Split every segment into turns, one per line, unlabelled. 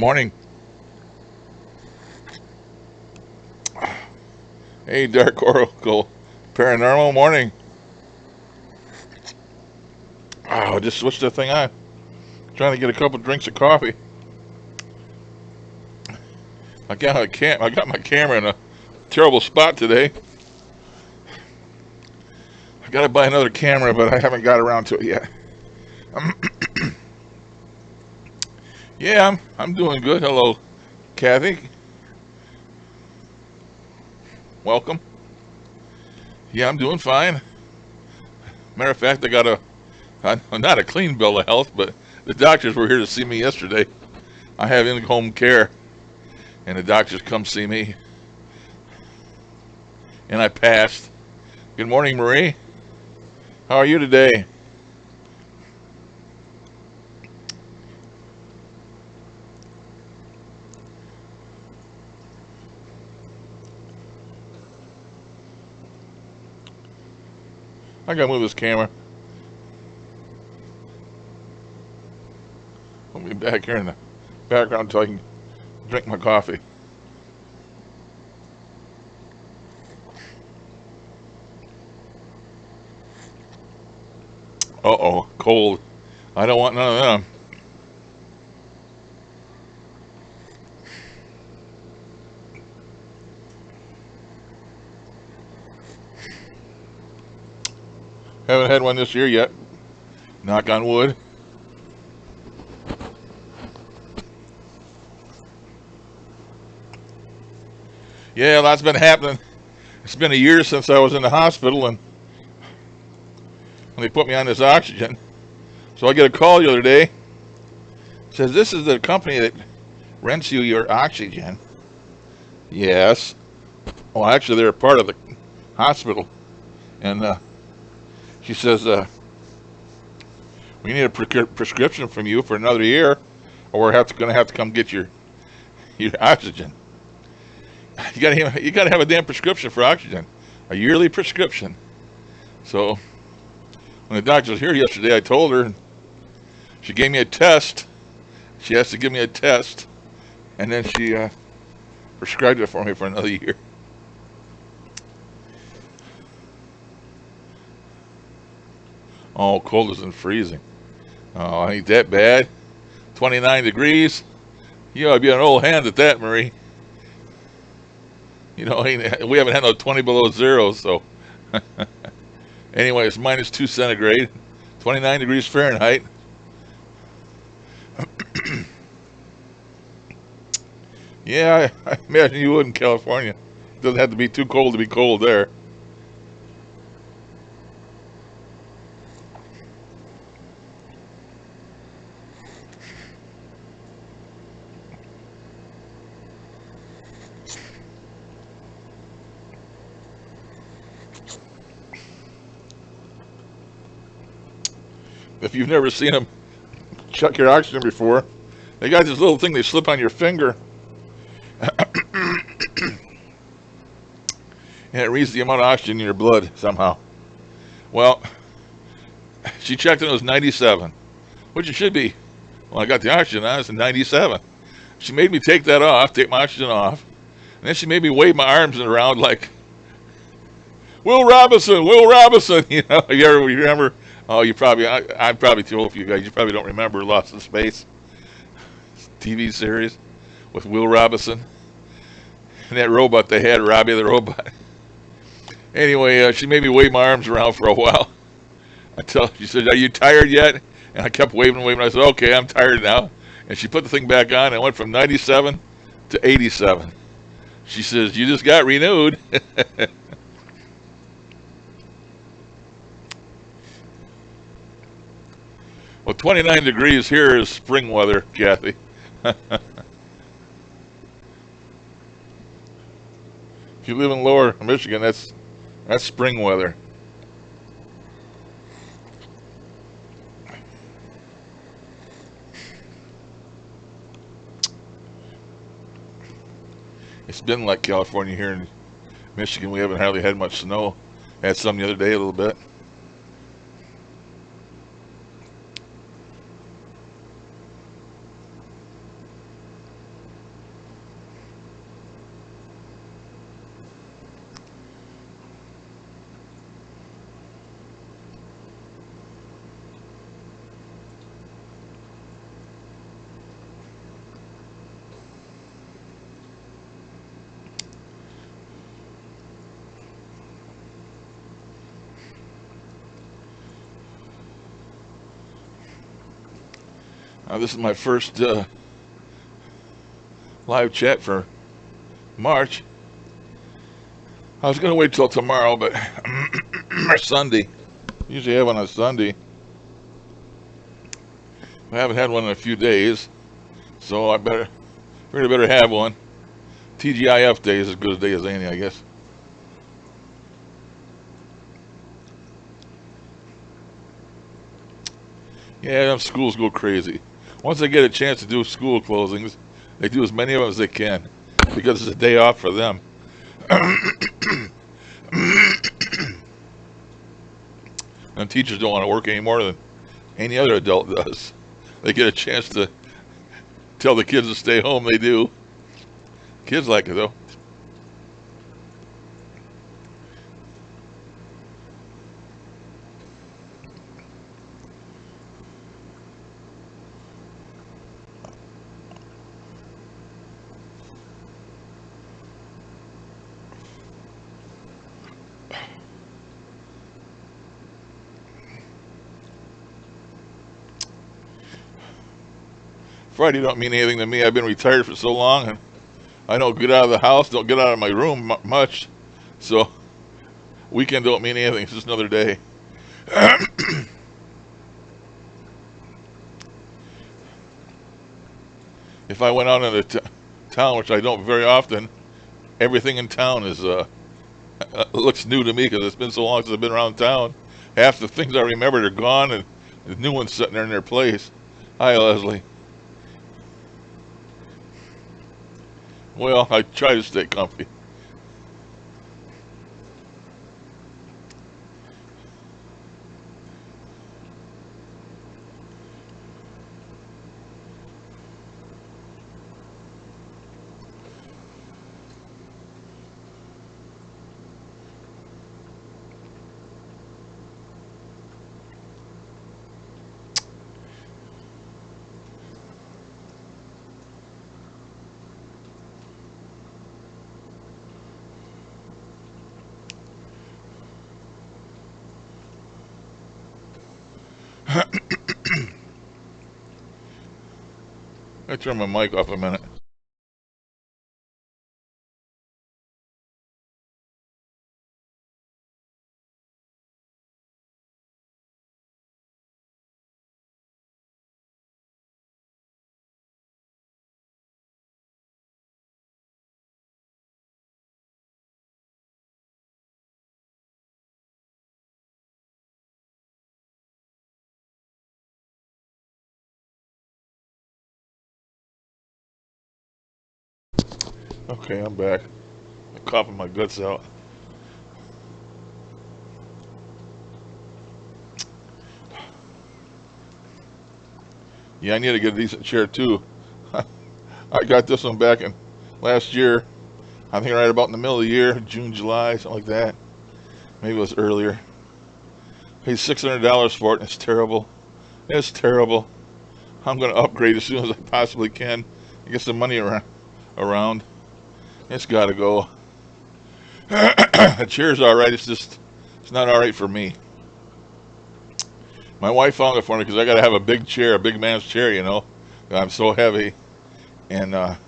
Morning. Hey, Dark Oracle. Paranormal morning. Oh, just switched the thing on. Trying to get a couple drinks of coffee. I got my camera in a terrible spot today. I got to buy another camera, but I haven't got around to it yet. Yeah, I'm doing good. Hello, Kathy. Welcome. Yeah, I'm doing fine. Matter of fact, I got not a clean bill of health, but the doctors were here to see me yesterday. I have in-home care, and the doctors come see me, and I passed. Good morning, Marie. How are you today? I gotta move this camera. I'll be back here in the background until I can drink my coffee. Uh-oh, cold. I don't want none of them. Haven't had one this year yet. Knock on wood. Yeah, that's been happening. It's been a year since I was in the hospital, and when they put me on this oxygen. So I get a call the other day. It says, this is the company that rents you your oxygen. Yes. Well, actually, they're a part of the hospital. And she says, we need a prescription from you for another year, or we're going to have to come get your oxygen. You gotta have a damn prescription for oxygen, a yearly prescription. So when the doctor was here yesterday, I told her. She gave me a test. She has to give me a test, and then she prescribed it for me for another year. Oh, cold isn't freezing. Oh, ain't that bad. 29 degrees. You ought to be an old hand at that, Marie. You know, we haven't had no 20 below zero, so. Anyway, it's minus 2 centigrade, 29 degrees Fahrenheit. Yeah, I imagine you would in California. It doesn't have to be too cold to be cold there. If you've never seen them check your oxygen before, they got this little thing they slip on your finger, and it reads the amount of oxygen in your blood somehow. Well, she checked and it was 97, which it should be. Well, I got the oxygen on, it's a 97. She made me take that off, take my oxygen off, and then she made me wave my arms around like Will Robinson, Will Robinson. You remember? Oh, I'm probably too old for you guys. You probably don't remember Lost in Space TV series with Will Robinson and that robot they had, Robbie the robot. Anyway, she made me wave my arms around for a while until she said, "Are you tired yet?" And I kept waving. I said, "Okay, I'm tired now." And she put the thing back on. And it went from 97 to 87. She says, "You just got renewed." Well, 29 degrees here is spring weather, Kathy. If you live in lower Michigan, that's spring weather. It's been like California here in Michigan. We haven't hardly had much snow. Had some the other day, a little bit. This is my first live chat for March. I was going to wait till tomorrow, but or Sunday. Usually have one on Sunday. I haven't had one in a few days, so I really better have one. TGIF day is as good a day as any, I guess. Yeah, schools go crazy. Once they get a chance to do school closings, they do as many of them as they can because it's a day off for them. And teachers don't want to work any more than any other adult does. They get a chance to tell the kids to stay home, they do. Kids like it, though. Friday don't mean anything to me. I've been retired for so long, and I don't get out of the house, don't get out of my room much. So weekend don't mean anything. It's just another day. If I went out into town, which I don't very often, everything in town is looks new to me because it's been so long since I've been around town. Half the things I remembered are gone, and the new ones sitting there in their place. Hi, Leslie. Well, I try to stay comfy. I turn my mic off a minute. Okay, I'm back. I'm coughing my guts out. Yeah, I need to get a decent chair too. I got this one back in last year. I think right about in the middle of the year, June, July, something like that. Maybe it was earlier. Paid $600 for it, and it's terrible. It's terrible. I'm going to upgrade as soon as I possibly can. Get some money around. It's got to go. The chair's all right. It's not all right for me. My wife found it for me because I got to have a big chair, a big man's chair, you know. I'm so heavy, and I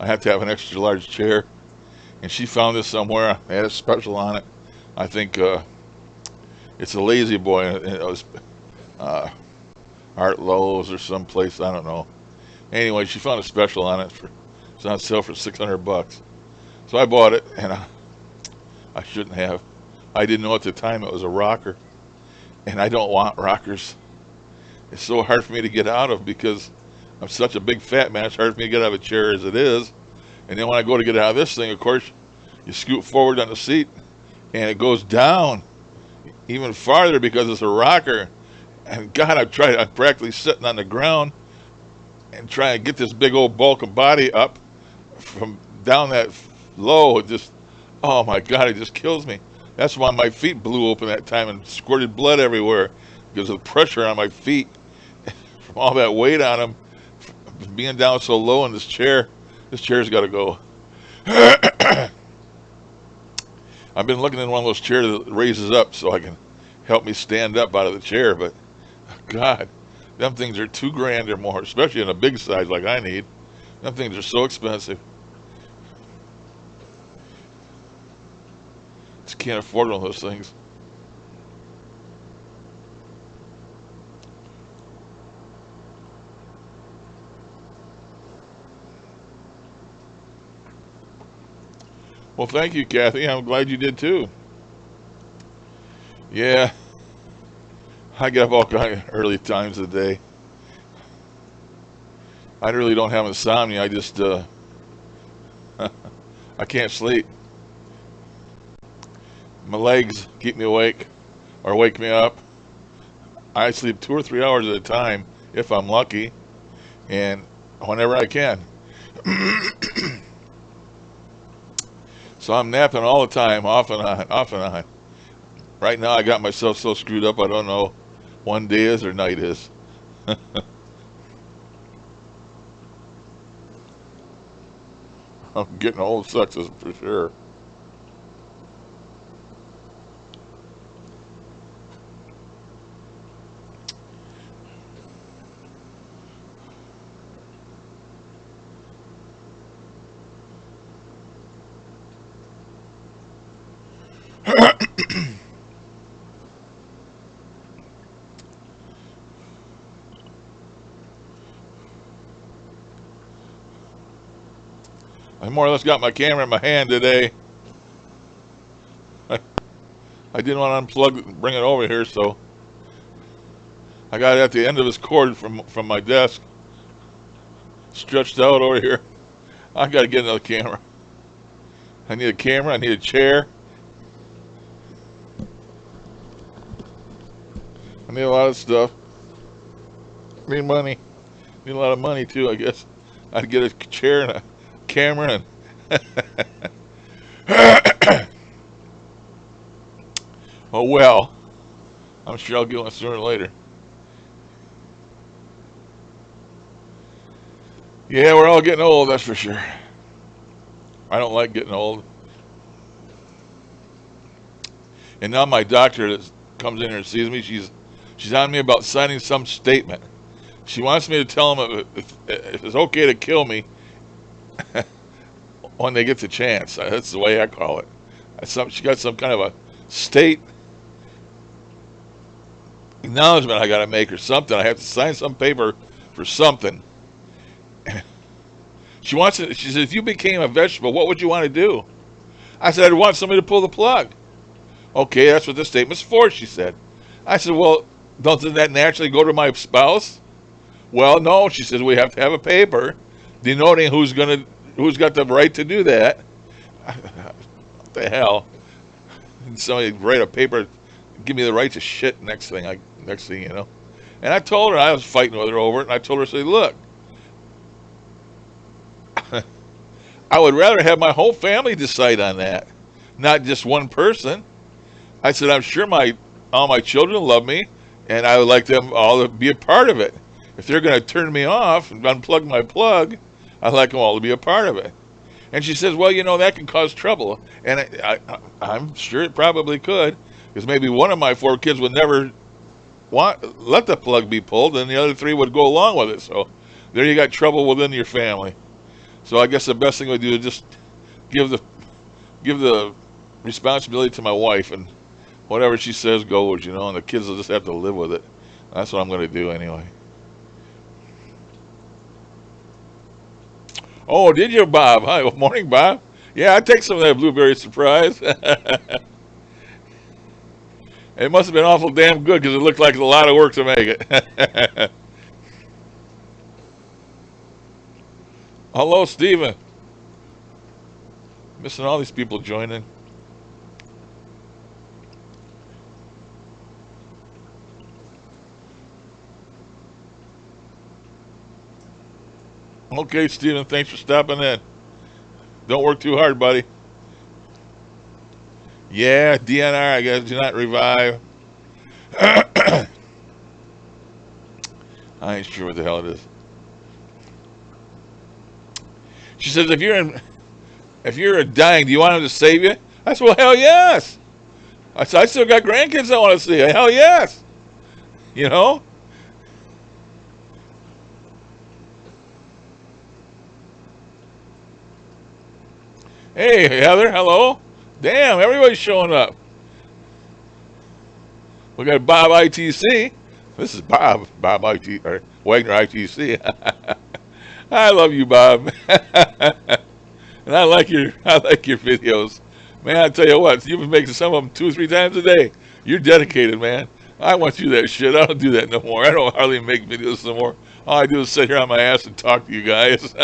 have to have an extra large chair. And she found this somewhere. It had a special on it. I think it's a Lazy Boy. It was Art Lowe's or someplace. I don't know. Anyway, she found a special on it. It's on sale for $600. So I bought it, and I shouldn't have. I didn't know at the time it was a rocker, and I don't want rockers. It's so hard for me to get out of because I'm such a big fat man. It's hard for me to get out of a chair as it is. And then when I go to get out of this thing, of course, you scoot forward on the seat, and it goes down even farther because it's a rocker. And God, I'm practically sitting on the ground and trying to get this big old bulk of body up from down that low. It just, oh my God, it just kills me. That's why my feet blew open that time and squirted blood everywhere because of the pressure on my feet from all that weight on them, being down so low in this chair. This chair's got to go. I've been looking in one of those chairs that raises up so I can help me stand up out of the chair, but God, Them things are $2 grand or more, especially in a big size like I need. Them things are so expensive. Just can't afford one of those things. Well, thank you, Kathy. I'm glad you did too. Yeah, I get up all kind of early times of the day. I really don't have insomnia. I just I can't sleep. My legs keep me awake or wake me up. I sleep 2 or 3 hours at a time if I'm lucky, and whenever I can. So I'm napping all the time, off and on, off and on. Right now, I got myself so screwed up, I don't know one day is or night is. I'm getting old sexist for sure. I more or less got my camera in my hand today. I didn't want to unplug it and bring it over here, so I got it at the end of this cord from my desk, stretched out over here. I got to get another camera. I need a camera. I need a chair. I need a lot of stuff. I need money. I need a lot of money too, I guess. I'd get a chair and a camera and oh well. I'm sure I'll get one sooner or later. Yeah, we're all getting old, that's for sure. I don't like getting old. And now my doctor that comes in here and sees me, she's on me about signing some statement. She wants me to tell them if it's okay to kill me when they get the chance. That's the way I call it. She got some kind of a state acknowledgement I got to make or something. I have to sign some paper for something. She wants it. She said, if you became a vegetable, what would you want to do? I said, I'd want somebody to pull the plug. Okay, that's what the statement's for, she said. I said, well, doesn't that naturally go to my spouse? Well, no, she says, we have to have a paper denoting who's got the right to do that. What the hell? Somebody write a paper, give me the right to shit next thing you know. And I told her, I was fighting with her over it, and I told her, say, look, I would rather have my whole family decide on that, not just one person. I said, I'm sure all my children love me, and I would like them all to be a part of it. If they're going to turn me off and unplug my plug, I'd like them all to be a part of it. And she says, well, that can cause trouble. And I'm sure it probably could, because maybe one of my 4 kids would never let the plug be pulled, and the other 3 would go along with it. So there you got trouble within your family. So I guess the best thing we do is just give the responsibility to my wife, and whatever she says goes, and the kids will just have to live with it. That's what I'm going to do anyway. Oh, did you, Bob? Hi, good morning, Bob. Yeah, I'd take some of that blueberry surprise. It must have been awful damn good because it looked like a lot of work to make it. Hello, Stephen. Missing all these people joining. Okay, Stephen, thanks for stopping in. Don't work too hard, buddy. Yeah, DNR, I guess, do not revive. I ain't sure what the hell it is. She says, if you're dying, do you want him to save you? I said, well, hell yes. I said, I still got grandkids I want to see. Hell yes. Hey, Heather, hello. Damn, everybody's showing up. We got Bob ITC. This is Bob IT, or Wagner ITC. I love you, Bob. And I like your videos. Man, I tell you what, you've been making some of them 2 or 3 times a day. You're dedicated, man. I want you that shit. I don't do that no more. I don't hardly make videos no more. All I do is sit here on my ass and talk to you guys.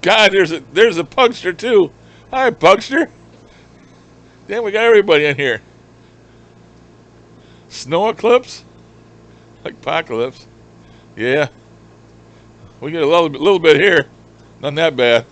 God, there's a Pugster too. Hi, Pugster. Damn, we got everybody in here. Snow eclipse, like apocalypse. Yeah, we get a little bit here. Not that bad.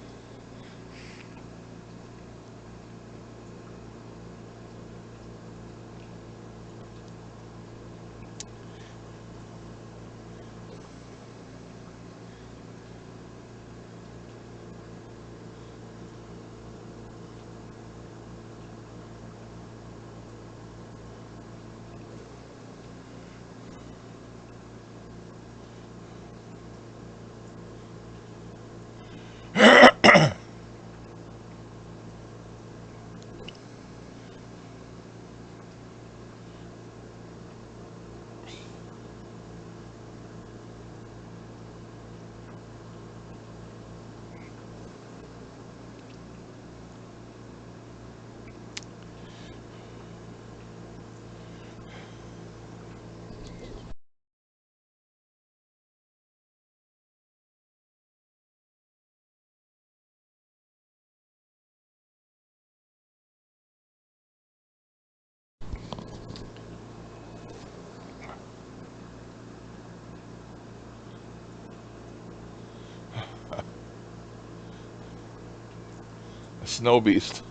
A snow beast.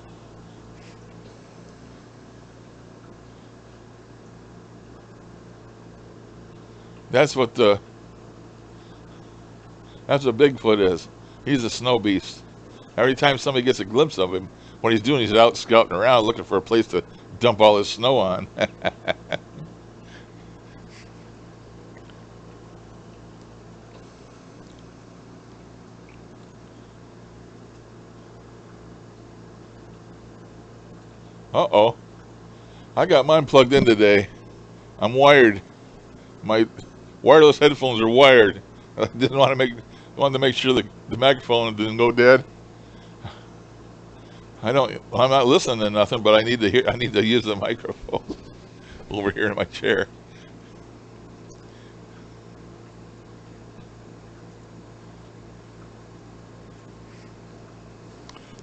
That's what the that's what Bigfoot is. He's a snow beast. Every time somebody gets a glimpse of him, what he's doing, he's out scouting around looking for a place to dump all his snow on. Uh oh. I got mine plugged in today. I'm wired. My wireless headphones are wired. I didn't want to make wanted to make sure the microphone didn't go dead. I'm not listening to nothing, but I need to use the microphone over here in my chair.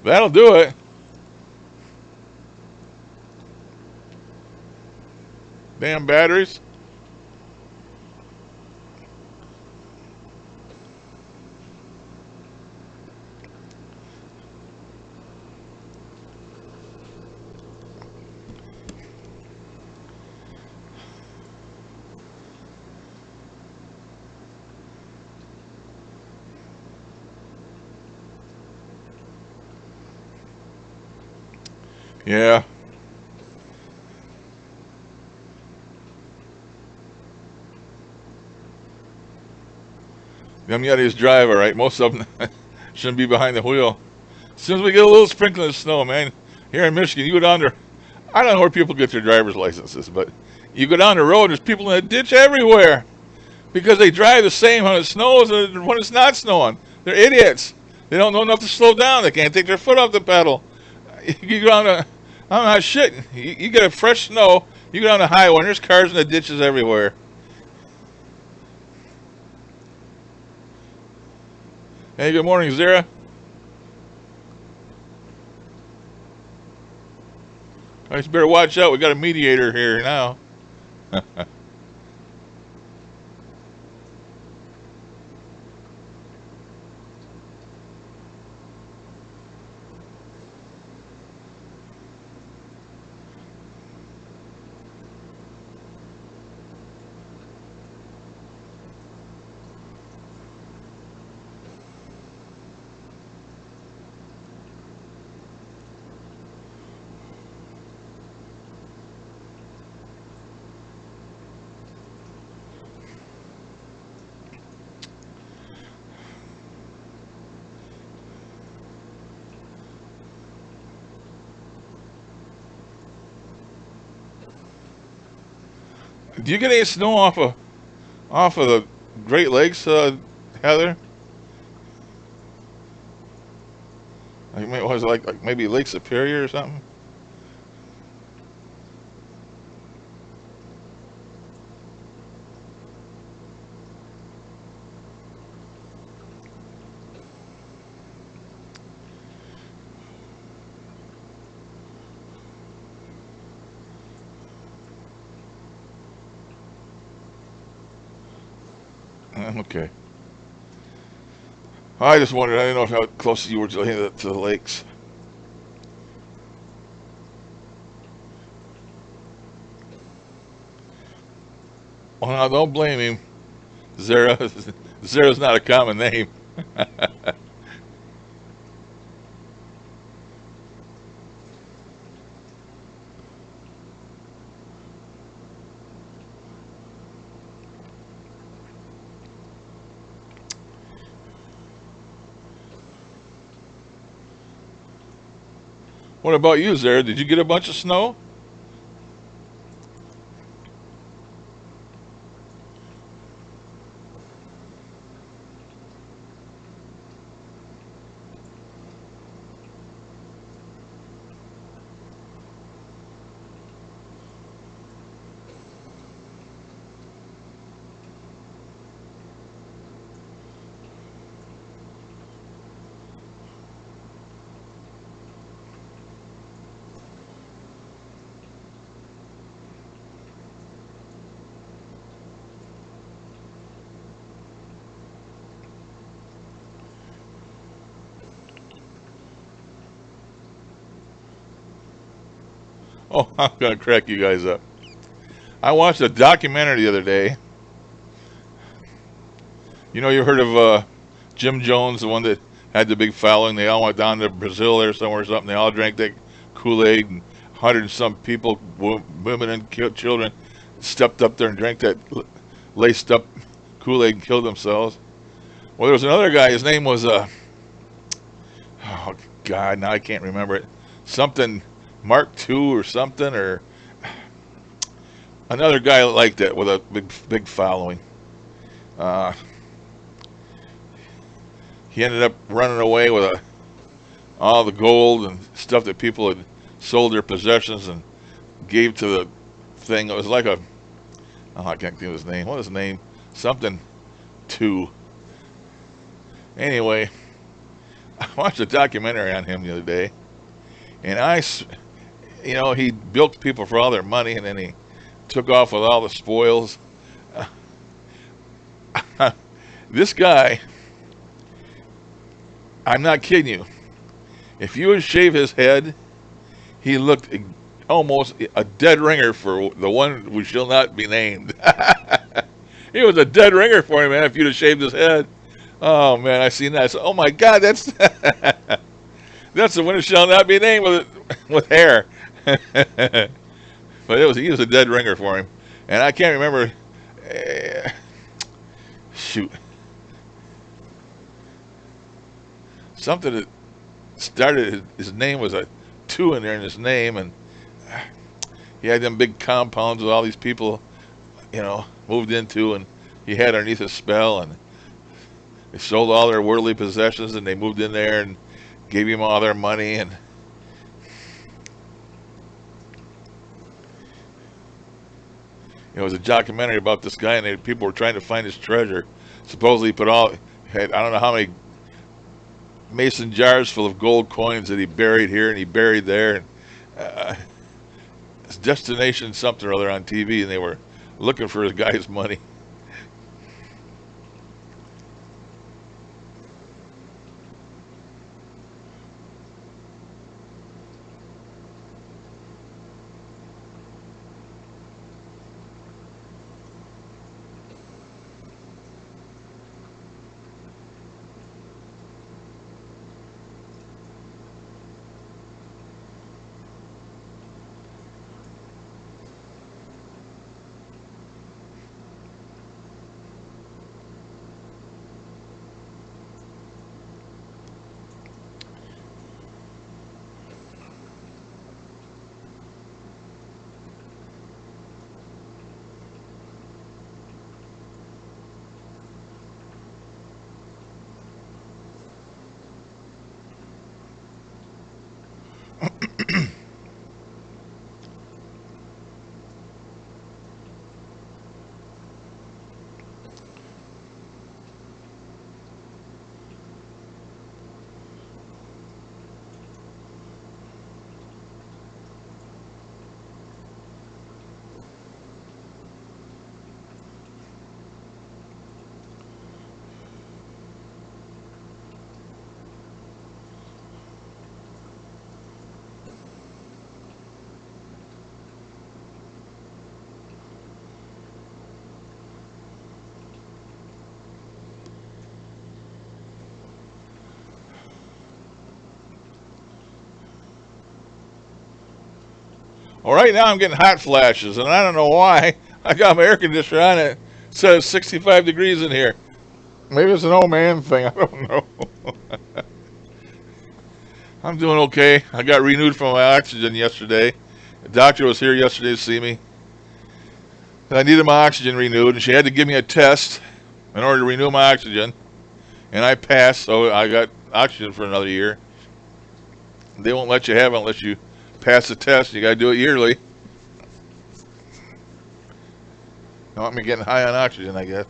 That'll do it. Damn batteries. Yeah. Them Yetis drive all right. Most of them shouldn't be behind the wheel. As soon as we get a little sprinkling of snow, man, here in Michigan, you go down there. I don't know where people get their driver's licenses, but you go down the road, there's people in the ditch everywhere because they drive the same when it snows and when it's not snowing. They're idiots. They don't know enough to slow down. They can't take their foot off the pedal. You go down the, I don't know, shit. You get a fresh snow, you go down the highway, and there's cars in the ditches everywhere. Hey, good morning, Zara. I just better watch out. We got a mediator here now. Do you get any snow off of the Great Lakes, Heather? Like, was it like maybe Lake Superior or something? Okay. I just wondered. I didn't know how close you were to the lakes. Well, now don't blame him. Zara, Zara's not a common name. What about you, Zara? Did you get a bunch of snow? Oh, I'm gonna crack you guys up. I watched a documentary the other day. You heard of Jim Jones, the one that had the big following? They all went down to Brazil or somewhere or something. They all drank that Kool-Aid, and 100 and some people, women and children, stepped up there and drank that laced up Kool-Aid and killed themselves. Well, there was another guy. His name was oh God, now I can't remember it. Something Mark II or something, or another guy like that with a big following. Uh, he ended up running away with all the gold and stuff that people had sold their possessions and gave to the thing. It was like I can't think of his name. What was his name? Something two. Anyway, I watched a documentary on him the other day, and he bilked people for all their money, and then he took off with all the spoils. This guy, I'm not kidding you. If you would shave his head, he looked almost a dead ringer for the one who shall not be named. He was a dead ringer for him, man. If you'd have shaved his head, oh man, I seen that. I said, oh my God, that's that's the one who shall not be named with hair. But he was a dead ringer for him, and I can't remember. Uh, shoot, something that started. His name was a two in there in his name, and he had them big compounds with all these people, moved into, and he had underneath a spell, and they sold all their worldly possessions, and they moved in there and gave him all their money, and it was a documentary about this guy, and people were trying to find his treasure. Supposedly, he had I don't know how many mason jars full of gold coins that he buried here and he buried there, and uh, it's Destination something or other on TV, and they were looking for his guy's money. Well, right now I'm getting hot flashes, and I don't know why. I got my air conditioner on. It says 65 degrees in here. Maybe it's an old man thing. I don't know. I'm doing okay. I got renewed for my oxygen yesterday. The doctor was here yesterday to see me. I needed my oxygen renewed, and she had to give me a test in order to renew my oxygen. And I passed, so I got oxygen for another year. They won't let you have it unless you pass the test. You got to do it yearly. They want me getting high on oxygen, I guess.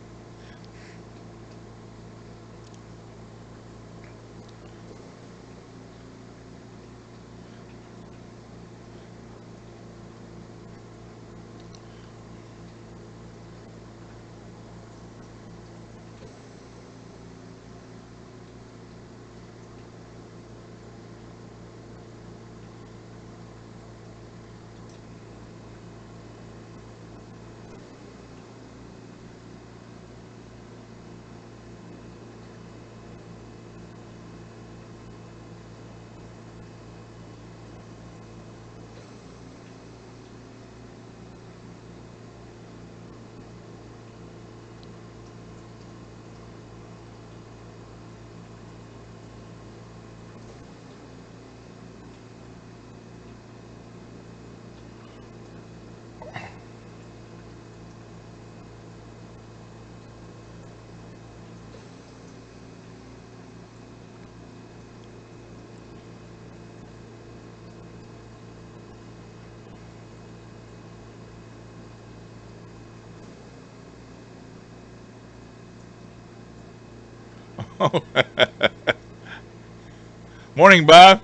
Morning, Bob,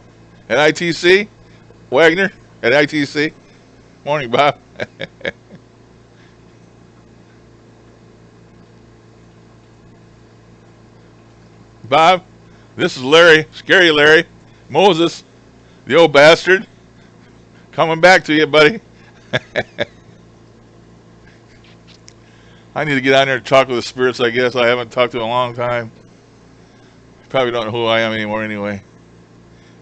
at ITC. Wagner, at ITC. Morning, Bob. Bob, this is Larry, scary Larry. Moses, the old bastard. Coming back to you, buddy. I need to get on there and talk with the spirits, I guess. I haven't talked to them in a long time. Probably don't know who I am anymore anyway.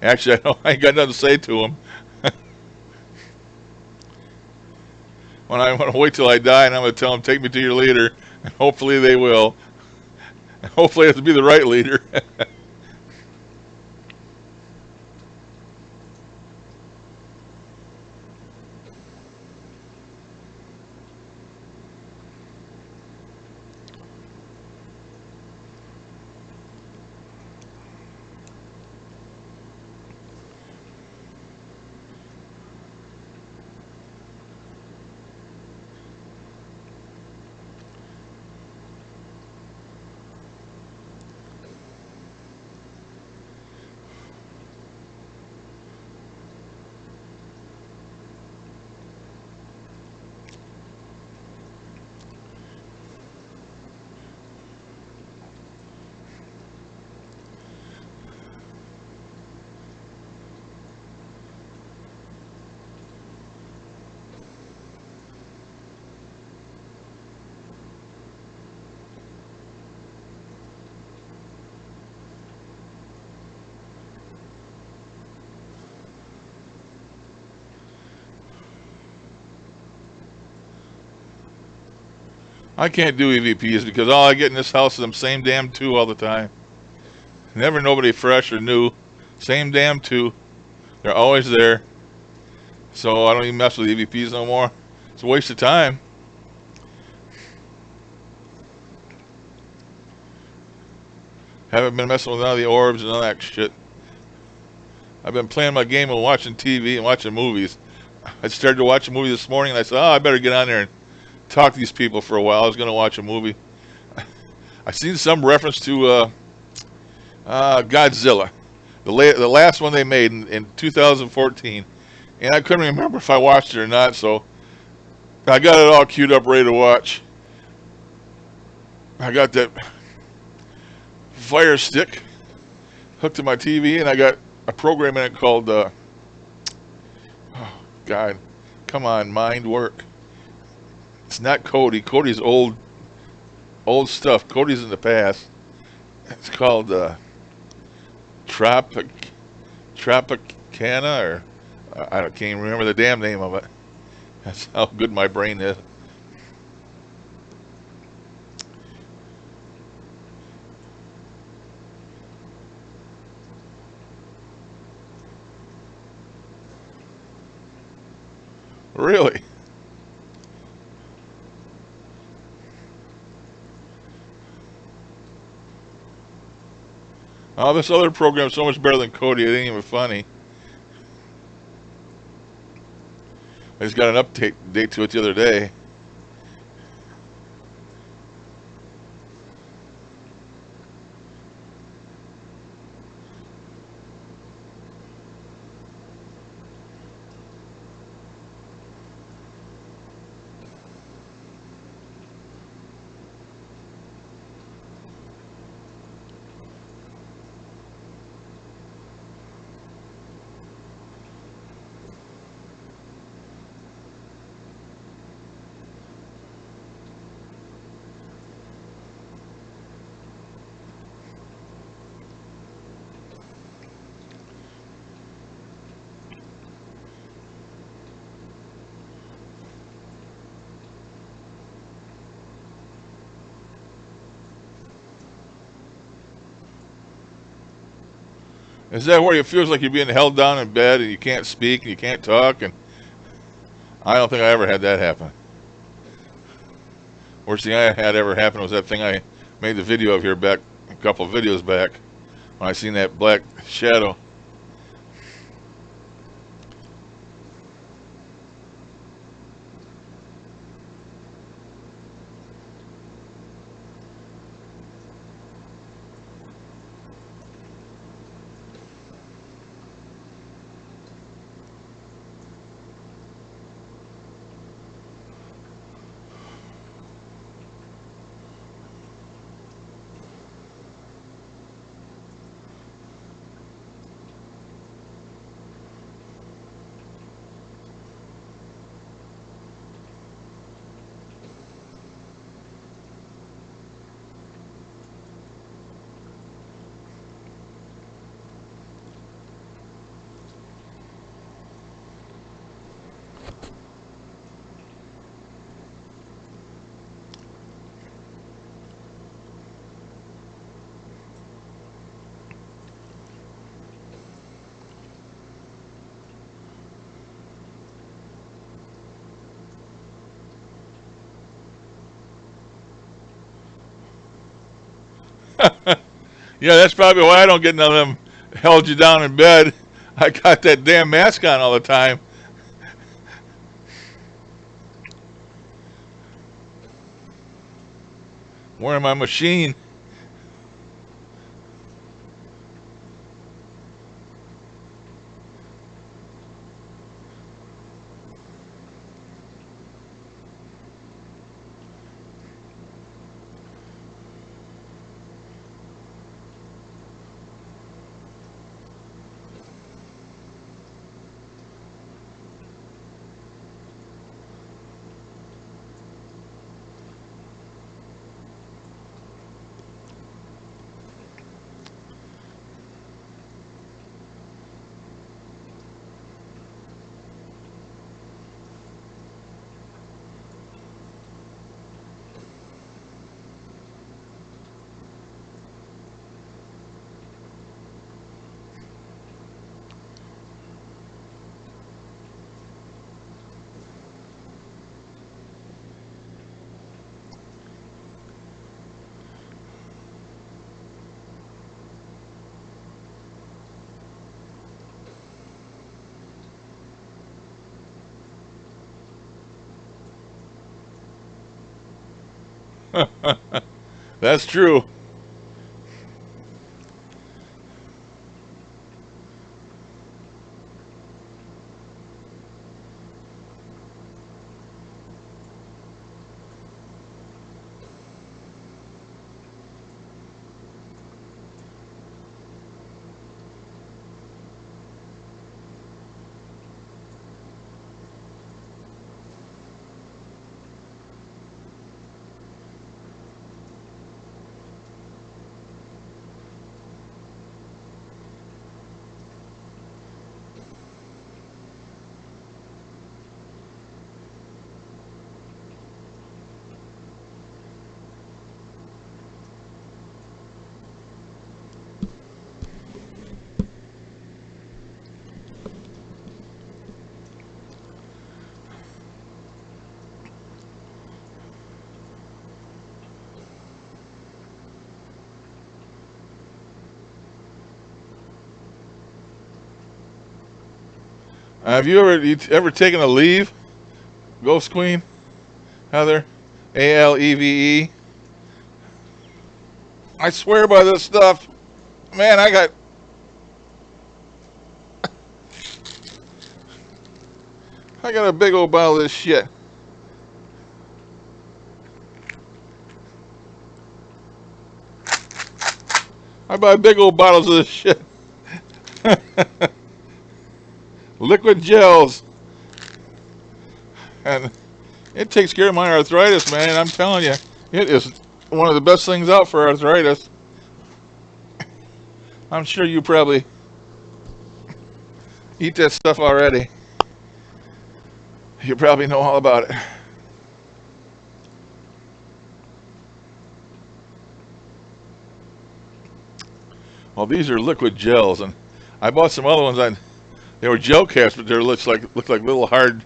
Actually, I ain't got nothing to say to them. When I want to wait till I die, and I'm going to tell them, take me to your leader. And hopefully they will. And hopefully it'll be the right leader. I can't do EVPs because all I get in this house is them same damn two all the time. Never nobody fresh or new. Same damn two. They're always there. So I don't even mess with EVPs no more. It's a waste of time. Haven't been messing with none of the orbs and all that shit. I've been playing my game and watching TV and watching movies. I started to watch a movie this morning and I said, oh, I better get on there and talk to these people for a while. I was going to watch a movie. I seen some reference to Godzilla, the last one they made in 2014. And I couldn't remember if I watched it or not, so I got it all queued up ready to watch. I got that Fire Stick hooked to my TV, and I got a program in it called, oh, God, come on, mind work. It's not Cody. Cody's old stuff. Cody's in the past. It's called Tropicana, or I can't even remember the damn name of it. That's how good my brain is. Really? Oh, this other program's so much better than Cody. It ain't even funny. I just got an update date to it the other day. Is that where it feels like you're being held down in bed and you can't speak and you can't talk? And I don't think I ever had that happen. Worst thing I had ever happen was that thing I made the video of here back a couple of videos back when I seen that black shadow. Yeah, that's probably why I don't get none of them held you down in bed. I got that damn mask on all the time. Wearing my machine. That's true. Have you ever taken a leave, Ghost Queen, Heather? ALEVE. I swear by this stuff, man. I got a big old bottle of this shit. I buy big old bottles of this shit. Liquid gels, and it takes care of my arthritis, man. I'm telling you, it is one of the best things out for arthritis. I'm sure you probably eat that stuff already. You probably know all about it. Well, these are liquid gels, and I bought some other ones. They were gel caps, but they looked like little hard.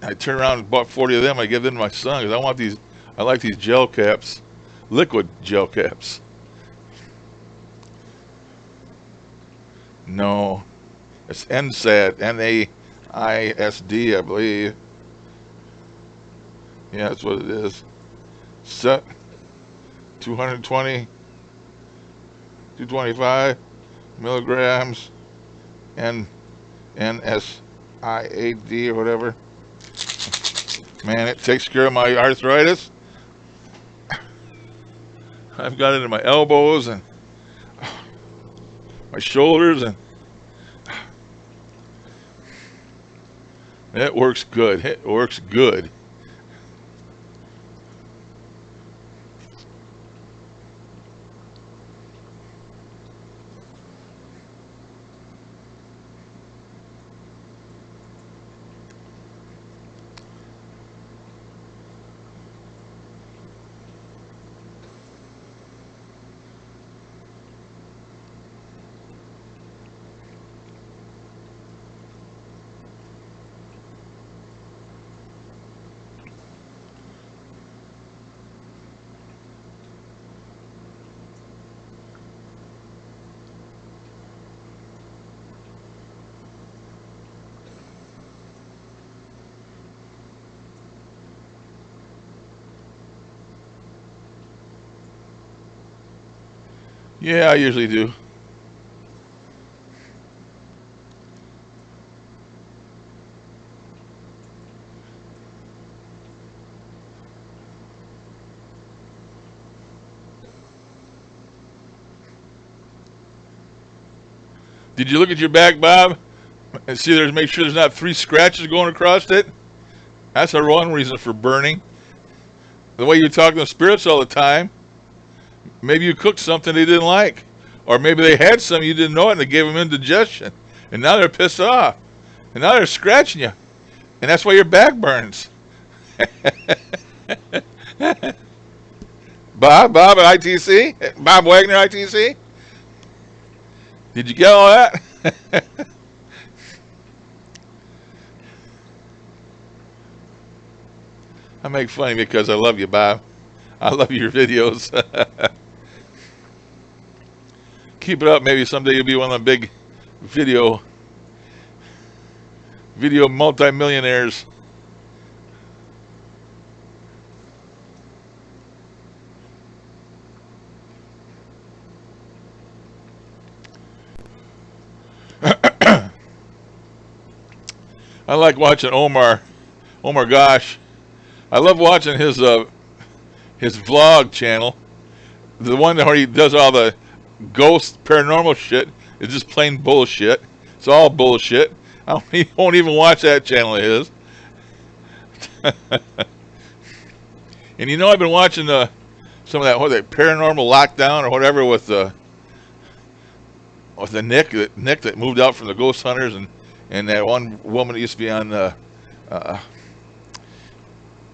I turned around and bought 40 of them. I give them to my son because I want these. I like these gel caps, liquid gel caps. No, it's NSAID, NAISD, I believe. Yeah, that's what it is. Set 220, 225 milligrams, and NSIAD or whatever. Man, it takes care of my arthritis. I've got it in my elbows and my shoulders, and it works good. It works good. Yeah, I usually do. Did you look at your back, Bob, and see make sure there's not 3 scratches going across it? That's the wrong reason for burning. The way you talk to the spirits all the time, maybe you cooked something they didn't like, or maybe they had some you didn't know it and they gave them indigestion, and now they're pissed off, and now they're scratching you, and that's why your back burns. Bob at ITC, Bob Wagner ITC. Did you get all that? I make fun of you because I love you, Bob. I love your videos. Keep it up. Maybe someday you'll be one of the big video multimillionaires. I like watching Omar. Omar Gosh. I love watching his vlog channel. The one where he does all the ghost paranormal shit is just plain bullshit. It's all bullshit. He won't even watch that channel of his. And you know, I've been watching some of that paranormal lockdown or whatever with the Nick that moved out from the Ghost Hunters, and that one woman that used to be on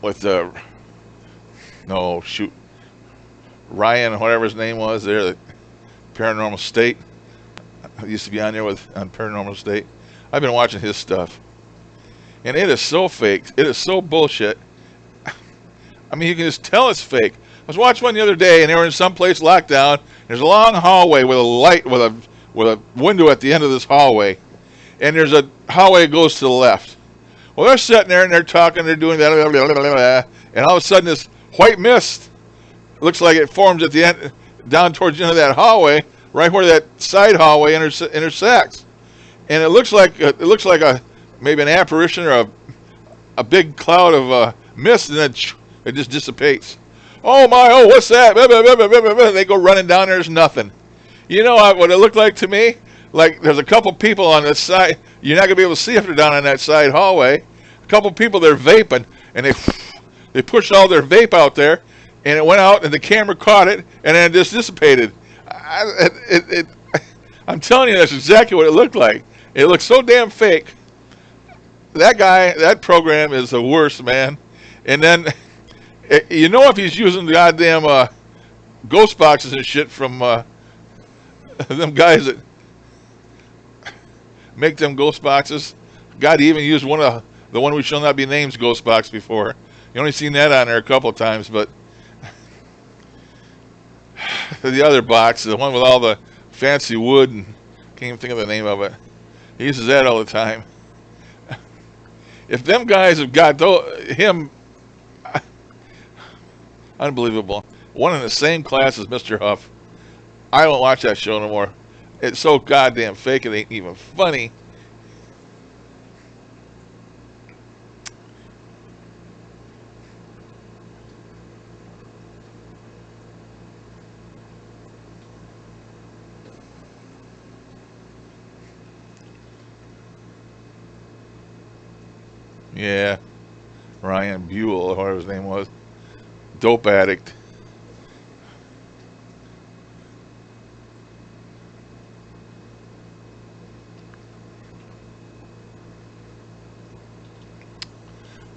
with no shoot Ryan or whatever his name was there, the Paranormal State. I used to be on there on Paranormal State. I've been watching his stuff, and it is so fake. It is so bullshit. I mean, you can just tell it's fake. I was watching one the other day, and they were in some place locked down. There's a long hallway with a light, with a window at the end of this hallway, and there's a hallway that goes to the left. Well, they're sitting there and they're talking, they're doing that, blah, blah, blah, blah, blah, and all of a sudden this white mist looks like it forms at the end, down towards the end of that hallway, right where that side hallway intersects, and it looks like a maybe an apparition or a big cloud of mist, and then it just dissipates. Oh my! Oh, what's that? Blah, blah, blah, blah, blah, blah. They go running down. There's nothing. You know what it looked like to me? Like there's a couple people on the side. You're not gonna be able to see if they're down on that side hallway. A couple people, they're vaping, and they pushed all their vape out there, and it went out, and the camera caught it, and then it just dissipated. I'm telling you, that's exactly what it looked like. It looked so damn fake. That guy, that program is the worst, man. And then, you know, if he's using the goddamn ghost boxes and shit from them guys that make them ghost boxes. God, he even used the one we shall not be named ghost box before. You only seen that on there a couple of times, but the other box, the one with all the fancy wood, and can't even think of the name of it. He uses that all the time. If them guys have got him, unbelievable. One in the same class as Mr. Huff. I don't watch that show no more. It's so goddamn fake, it ain't even funny. Yeah, Ryan Buell, or whatever his name was. Dope addict.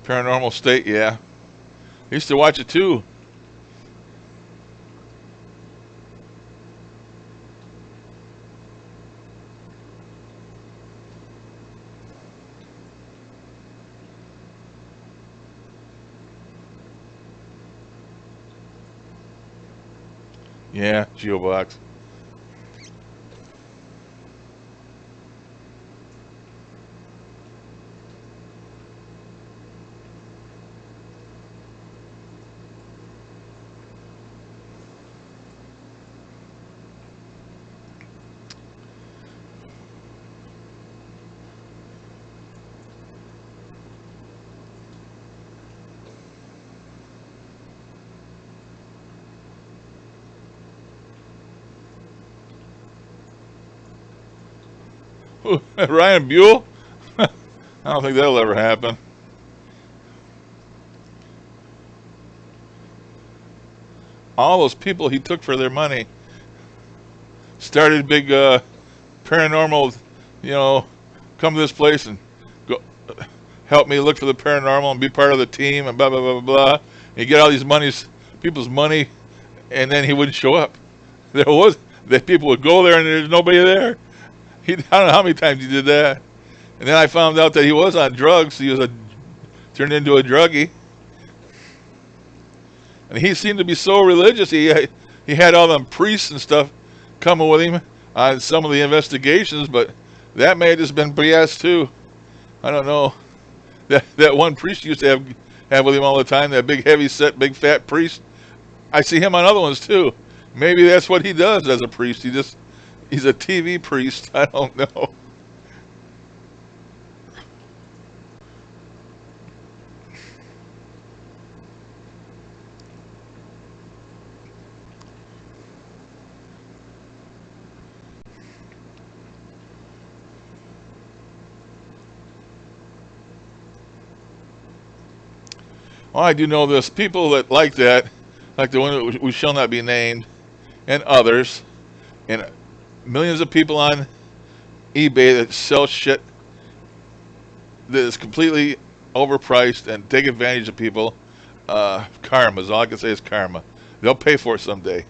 Paranormal State, yeah. I used to watch it too. Yeah, Geobox. Ryan Buell? I don't think that'll ever happen. All those people he took for their money started big paranormal, you know, come to this place and go help me look for the paranormal and be part of the team and blah blah blah blah blah. And you get all these people's money, and then he wouldn't show up. There was that people would go there and there's nobody there. I don't know how many times he did that. And then I found out that he was on drugs. He was turned into a druggie, and he seemed to be so religious. He had all them priests and stuff coming with him on some of the investigations, but that may have just been BS too. I don't know. That one priest used to have with him all the time. That big, heavy set, big fat priest. I see him on other ones too. Maybe that's what he does as a priest. He's a TV priest. I don't know. Well, I do know this. People that like that, like the one that we shall not be named, and others, and millions of people on eBay that sell shit that is completely overpriced and take advantage of people. Karma is all I can say is karma. They'll pay for it someday.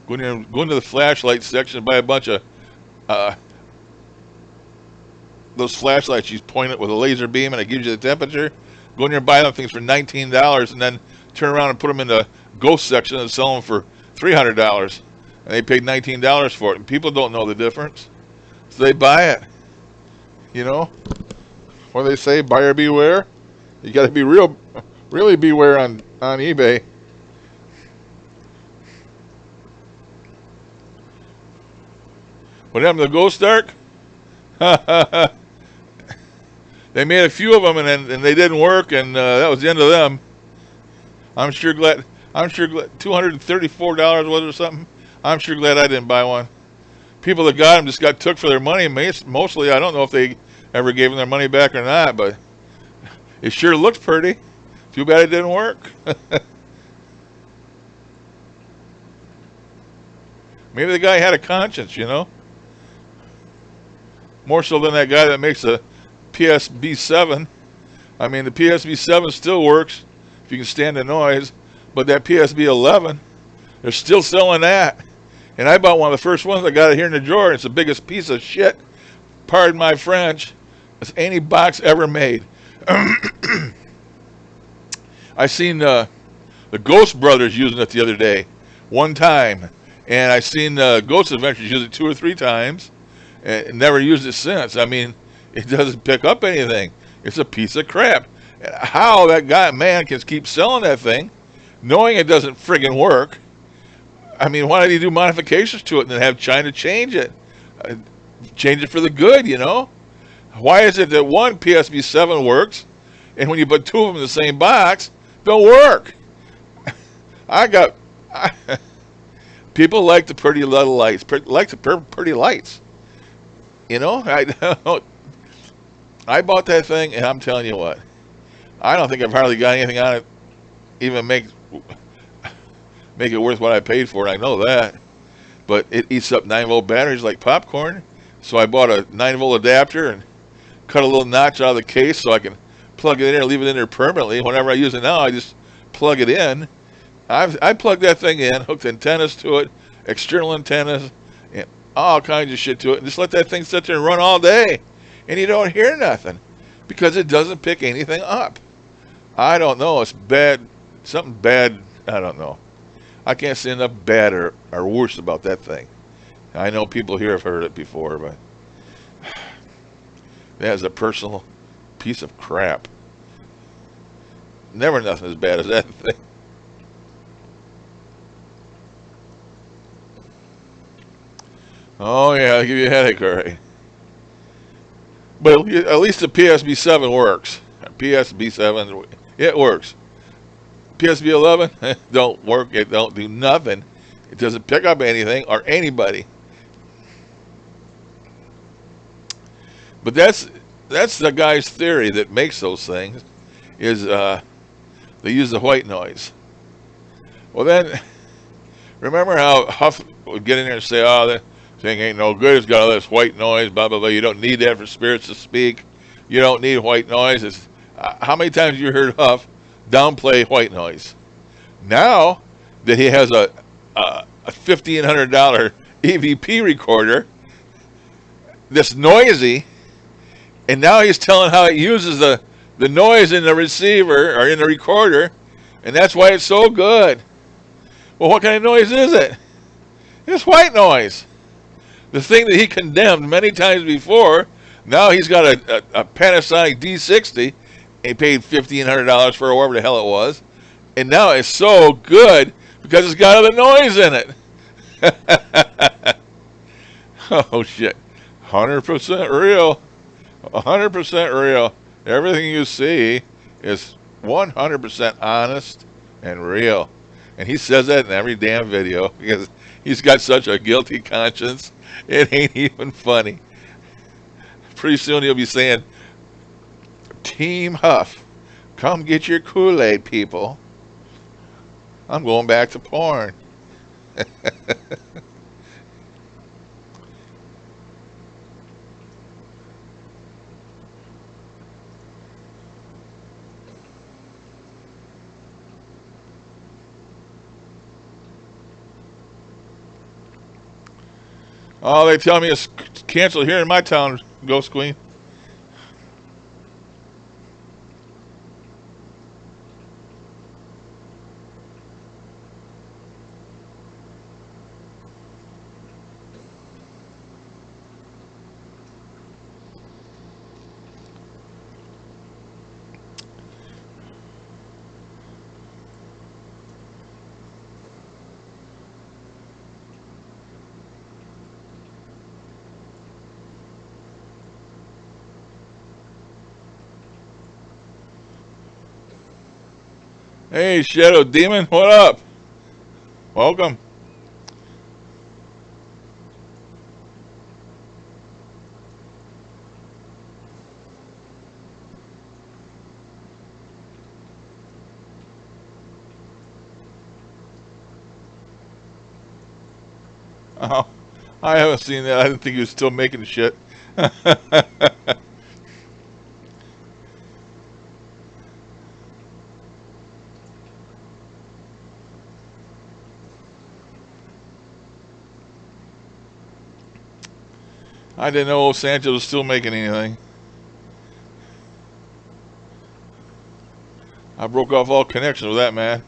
Go into the flashlight section and buy a bunch of uh, those flashlights. You point it with a laser beam and it gives you the temperature. Go in there and buy them things for $19, and then turn around and put them in the ghost section and sell them for $300. and they paid $19 for it. And people don't know the difference, so they buy it. You know what do they say? Buyer beware. You got to be really beware on eBay. What happened to Ghost Ark? They made a few of them, and they didn't work, and that was the end of them. I'm sure glad. $234 was it or something. I'm sure glad I didn't buy one. People that got them just got took for their money. Mostly, I don't know if they ever gave them their money back or not, but it sure looked pretty. Too bad it didn't work. Maybe the guy had a conscience, more so than that guy that makes a PSB 7. I mean, the PSB 7 still works if you can stand the noise, but that PSB 11, they're still selling that. And I bought one of the first ones. I got it here in the drawer. It's the biggest piece of shit, pardon my French, as any box ever made. I seen the Ghost Brothers using it the other day, one time, and I seen Ghost Adventures use it 2 or 3 times, and never used it since. I mean, it doesn't pick up anything. It's a piece of crap. How that man can keep selling that thing, knowing it doesn't friggin' work. I mean, why did he do modifications to it and then have China change it? Change it for the good, Why is it that one PSB 7 works, and when you put 2 of them in the same box, don't work? People like the pretty little lights, like the pretty lights. I bought that thing, and I'm telling you what, I don't think I've hardly got anything on it, even make it worth what I paid for it. I know that, but it eats up 9-volt batteries like popcorn. So I bought a 9-volt adapter and cut a little notch out of the case so I can plug it in there, leave it in there permanently. Whenever I use it now, I just plug it in. I plugged that thing in, hooked antennas to it, external antennas, and all kinds of shit to it, and just let that thing sit there and run all day, and you don't hear nothing because it doesn't pick anything up. I don't know. It's bad. Something bad. I don't know. I can't say enough bad or worse about that thing. I know people here have heard it before, but that is a personal piece of crap. Never nothing as bad as that thing. Oh yeah, I'll give you a headache, all right. But at least the PSB 7 works. PSB 7, it works. PSB 11 don't work. It don't do nothing. It doesn't pick up anything or anybody. But that's the guy's theory that makes those things, is they use the white noise. Well then, remember how Huff would get in there and say, "Oh, that thing ain't no good. It's got all this white noise. Blah blah blah. You don't need that for spirits to speak. You don't need white noise." How many times have you heard Huff downplay white noise? Now that he has a $1,500 EVP recorder that's noisy, and now he's telling how it uses the noise in the receiver or in the recorder, and that's why it's so good. Well, what kind of noise is it? It's white noise. The thing that he condemned many times before, now he's got a Panasonic D60, and he paid $1,500 for whatever the hell it was, and now it's so good because it's got other noise in it. Oh shit. 100% real. 100% real. Everything you see is 100% honest and real. And he says that in every damn video because he's got such a guilty conscience. It ain't even funny. Pretty soon he'll be saying, "Team Huff, come get your Kool-Aid, people. I'm going back to porn." Oh, they tell me it's canceled here in my town, Ghost Queen. Hey, Shadow Demon, what up? Welcome. Oh, I haven't seen that. I didn't think he was still making shit. I didn't know Sanchez was still making anything. I broke off all connection with that man.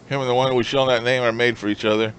Him and the one who was showing that name are made for each other.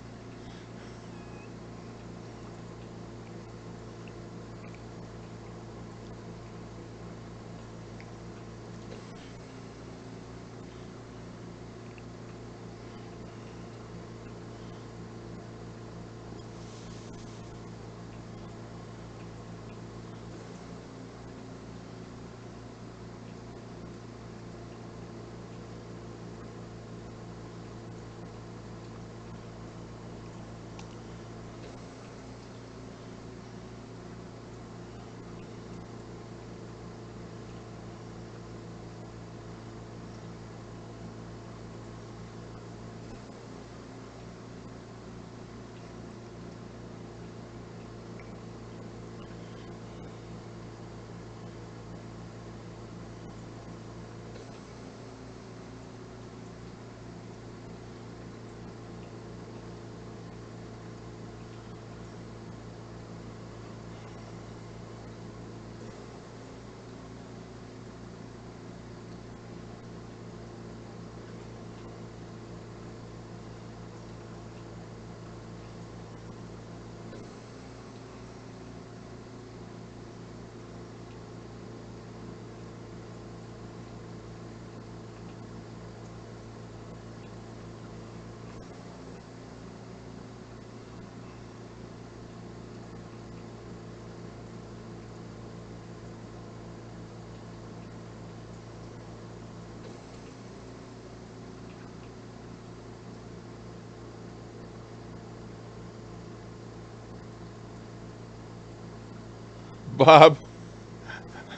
Bob,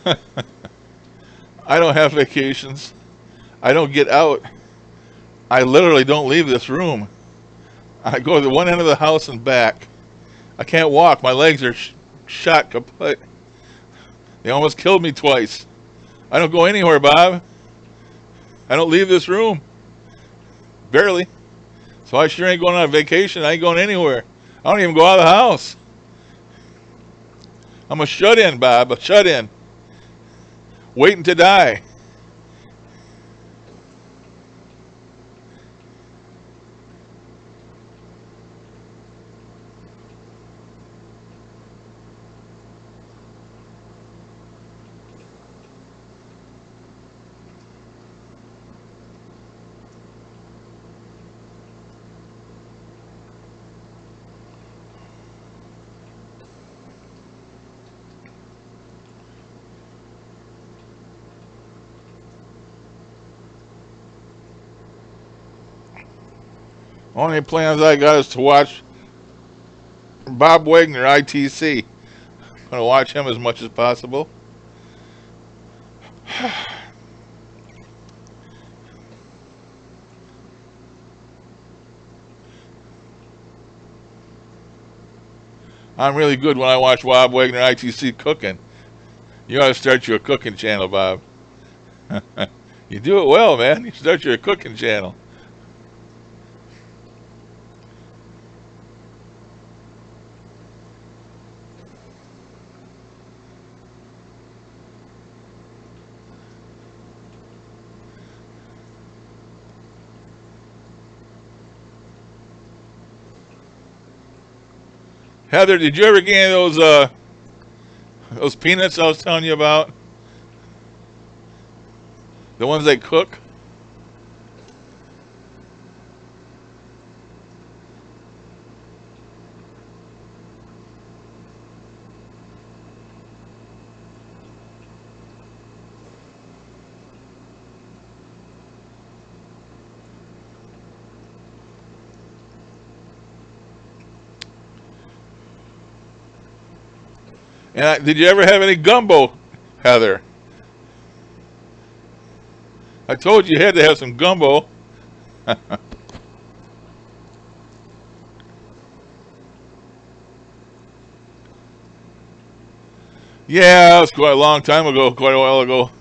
I don't have vacations. I don't get out. I literally don't leave this room. I go to the one end of the house and back. I can't walk. My legs are shot kaput. They almost killed me twice. I don't go anywhere, Bob. I don't leave this room. Barely. So I sure ain't going on vacation. I ain't going anywhere. I don't even go out of the house. I'm a shut in, Bob. A shut in. Waiting to die. Only plans I got is to watch Bob Wagner, ITC. I'm going to watch him as much as possible. I'm really good when I watch Bob Wagner, ITC cooking. You ought to start your cooking channel, Bob. You do it well, man. You start your cooking channel. Heather, did you ever get any of those peanuts I was telling you about? The ones they cook? And did you ever have any gumbo, Heather? I told you had to have some gumbo. Yeah, that was quite a long time ago, quite a while ago.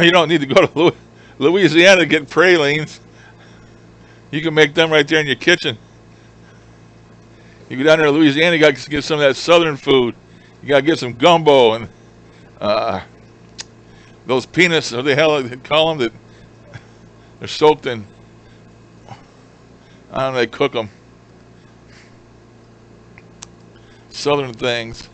You don't need to go to Louisiana to get pralines. You can make them right there in your kitchen. You go down there to Louisiana, you got to get some of that southern food. You got to get some gumbo and uh, those peanuts, what the hell they call them, that they're soaked in. I don't know, they cook them. Southern things.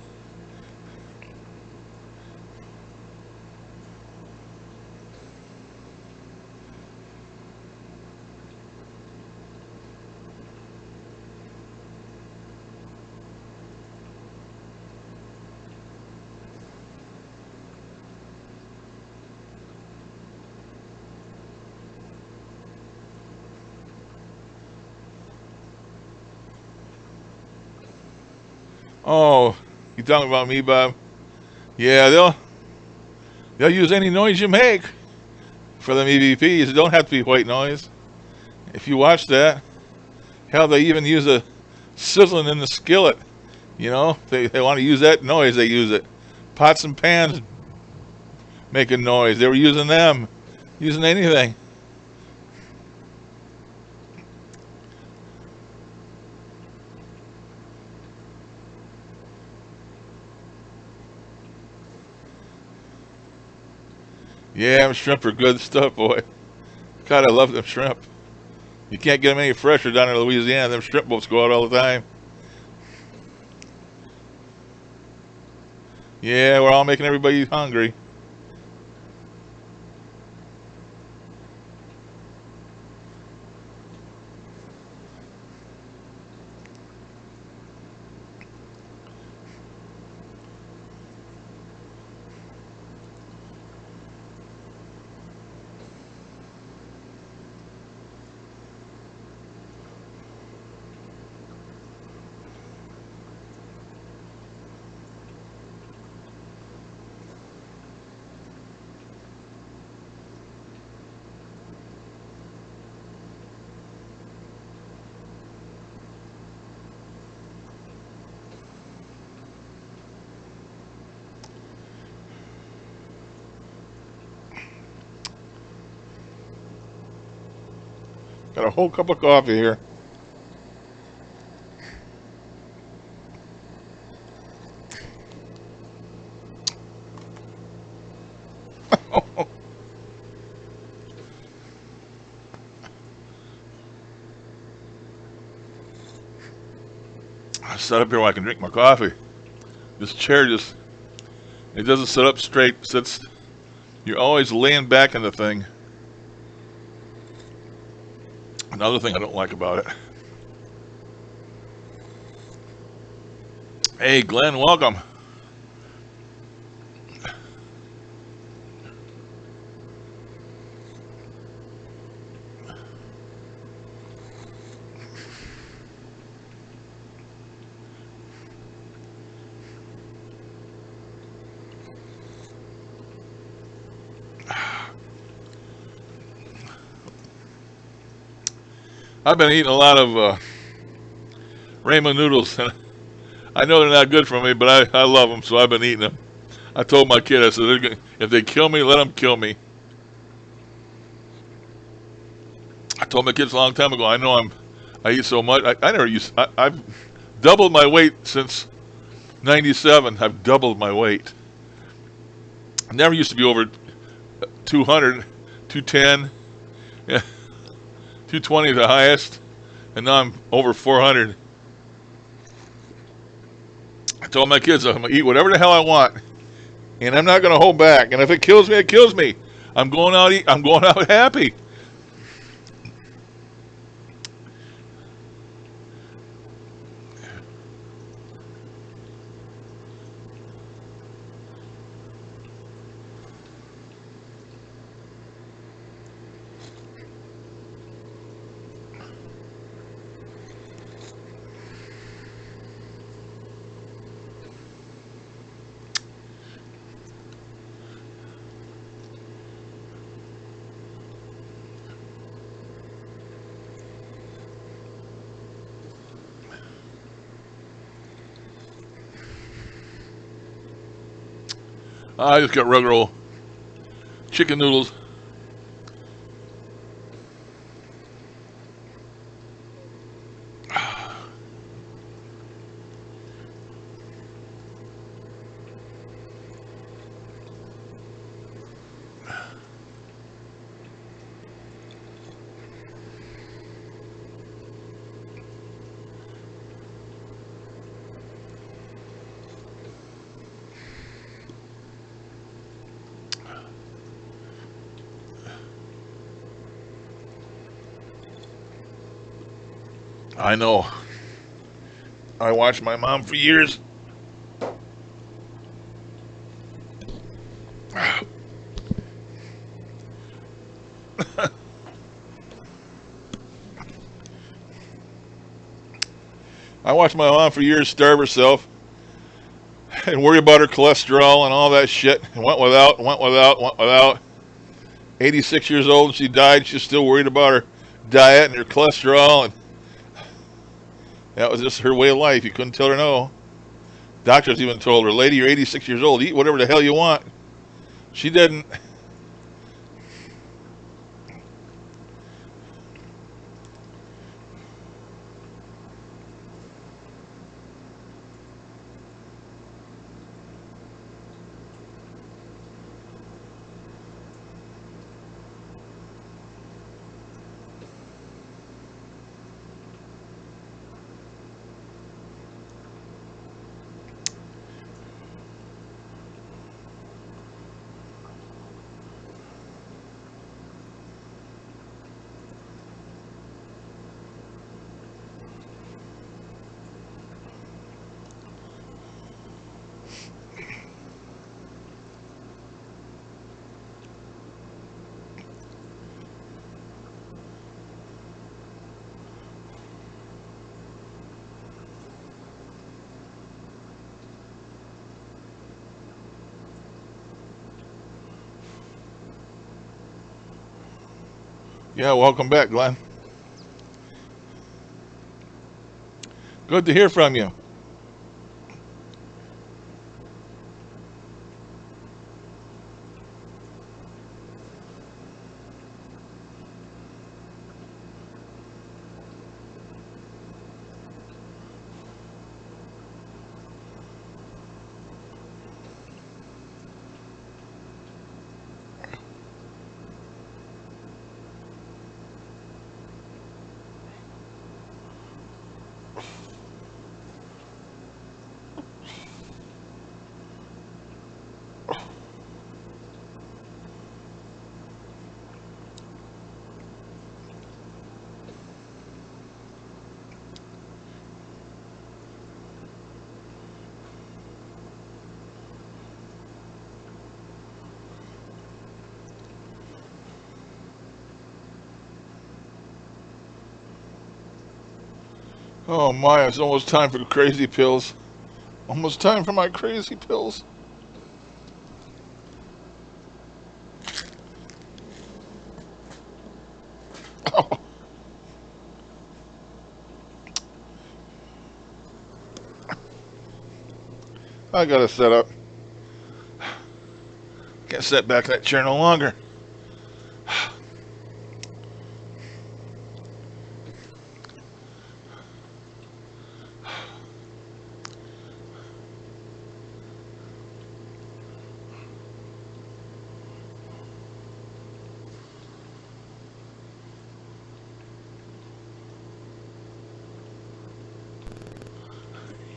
Oh, you talking about me, Bob? Yeah, they'll use any noise you make for them EVPs. It don't have to be white noise. If you watch that, hell, they even use a sizzling in the skillet. You know, they want to use that noise. They use it. Pots and pans making noise. They were using them, using anything. Yeah, them shrimp are good stuff, boy. God, I love them shrimp. You can't get them any fresher down in Louisiana. Them shrimp boats go out all the time. Yeah, we're all making everybody hungry. Got a whole cup of coffee here. I set up here where I can drink my coffee. This chair just, it doesn't sit up straight. It sits, you're always laying back in the thing. Another thing I don't like about it. Hey, Glenn, welcome. I've been eating a lot of ramen noodles, and I know they're not good for me, but I love them, so I've been eating them. I told my kid, I said, if they kill me, let them kill me. I told my kids a long time ago, I eat so much. I never used, I've doubled my weight since 97. I've doubled my weight. I never used to be over 200, 210, yeah, 220 the highest, and now I'm over 400. I told my kids I'm gonna eat whatever the hell I want, and I'm not gonna hold back. And if it kills me, it kills me. I'm going out. I'm going out happy. I just got regular old chicken noodles. I know. I watched my mom for years. I watched my mom for years starve herself and worry about her cholesterol and all that shit. And went without. 86 years old and she died. She's still worried about her diet and her cholesterol. And that was just her way of life. You couldn't tell her no. Doctors even told her, lady, you're 86 years old. Eat whatever the hell you want. She didn't. Yeah, welcome back, Glenn. Good to hear from you. Oh my, it's almost time for crazy pills. Almost time for my crazy pills. I gotta set up. Can't sit back in that chair no longer.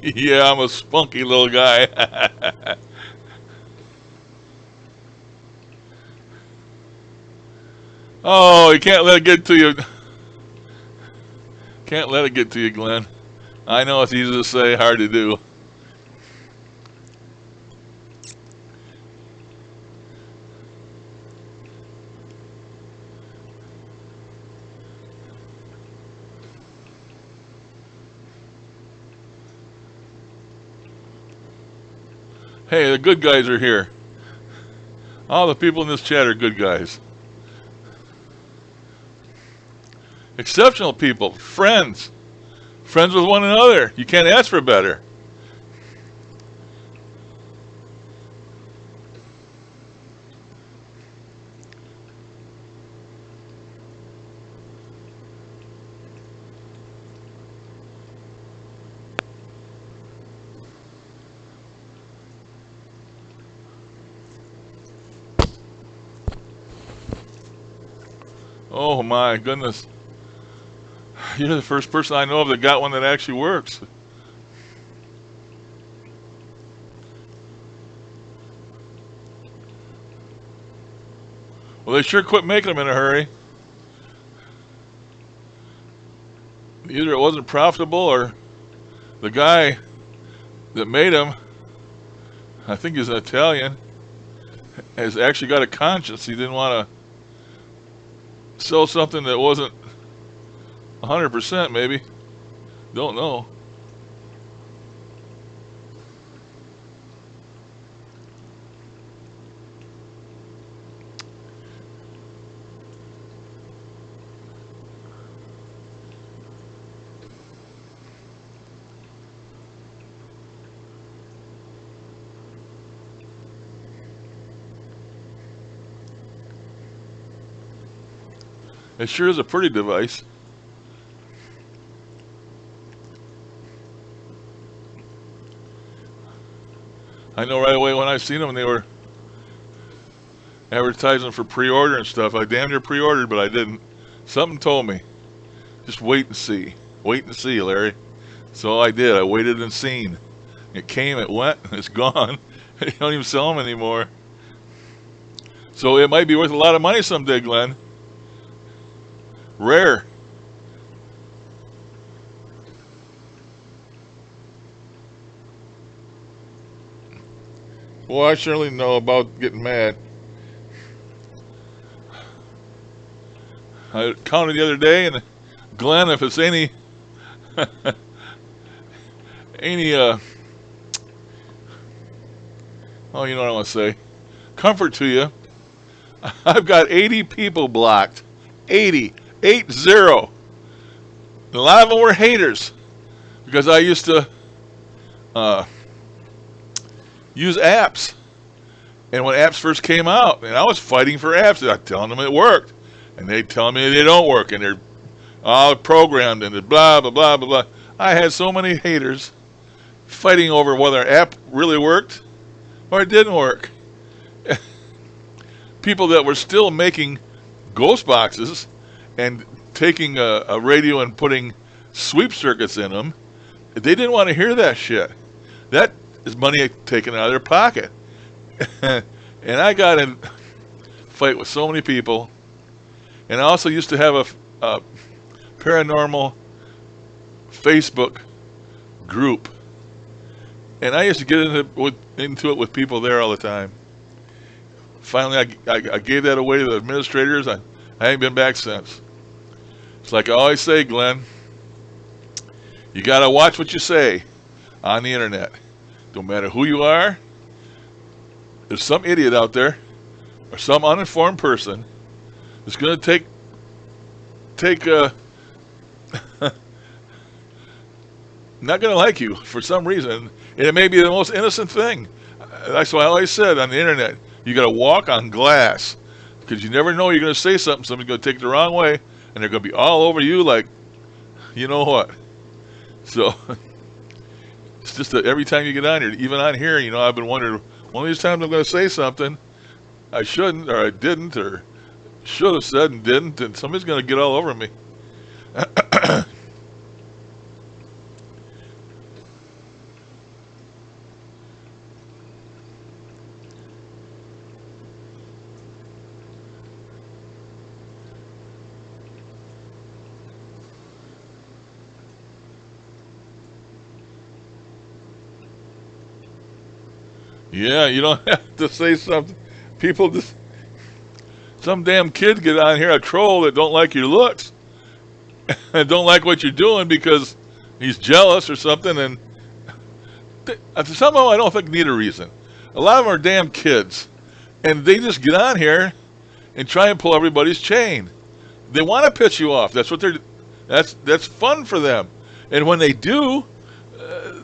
Yeah, I'm a spunky little guy. Oh, you can't let it get to you. Can't let it get to you, Glenn. I know it's easy to say, hard to do. Hey, the good guys are here. All the people in this chat are good guys. Exceptional people, friends. Friends with one another. You can't ask for better. Oh my goodness. You're the first person I know of that got one that actually works. Well, they sure quit making them in a hurry. Either it wasn't profitable or the guy that made them, I think he's an Italian, has actually got a conscience. He didn't want to sell something that wasn't 100% maybe. Don't know. It sure is a pretty device. I know right away when I seen them, they were advertising for pre-order and stuff. I damn near pre-ordered, but I didn't. Something told me, just wait and see. Wait and see, Larry. So I did. I waited and seen. It came, it went, it's gone. You don't even sell them anymore. So it might be worth a lot of money someday, Glenn. Rare. Well, I surely know about getting mad. I counted the other day, and Glenn, if it's any any oh, you know what I want to say, comfort to you, I've got 80 people blocked. 80. 80. A lot of them were haters because I used to use apps. And when apps first came out, and I was fighting for apps, I telling them it worked. And they telling me they don't work, and they're all programmed, and they're blah, blah, blah, blah, blah. I had so many haters fighting over whether an app really worked or it didn't work. People that were still making ghost boxes and taking a radio and putting sweep circuits in them, they didn't want to hear that shit. That is money taken out of their pocket. And I got in a fight with so many people. And I also used to have a paranormal Facebook group. And I used to get into it with people there all the time. Finally, I gave that away to the administrators. I ain't been back since. It's like I always say, Glenn, you got to watch what you say on the internet. Don't matter who you are. There's some idiot out there or some uninformed person that's going to take not going to like you for some reason. And it may be the most innocent thing. That's why I always said on the internet, you got to walk on glass because you never know you're going to say something. Somebody's going to take it the wrong way, and they're going to be all over you like, you know what. So it's just that every time you get on here, even on here, you know, I've been wondering, one of these times I'm going to say something I shouldn't, or I didn't, or should have said and didn't, and somebody's going to get all over me. Yeah, you don't have to say something. People just, some damn kid get on here, a troll that don't like your looks and don't like what you're doing because he's jealous or something. And somehow I don't think need a reason. A lot of them are damn kids, and they just get on here and try and pull everybody's chain. They want to piss you off. That's what they're. That's fun for them. And when they do,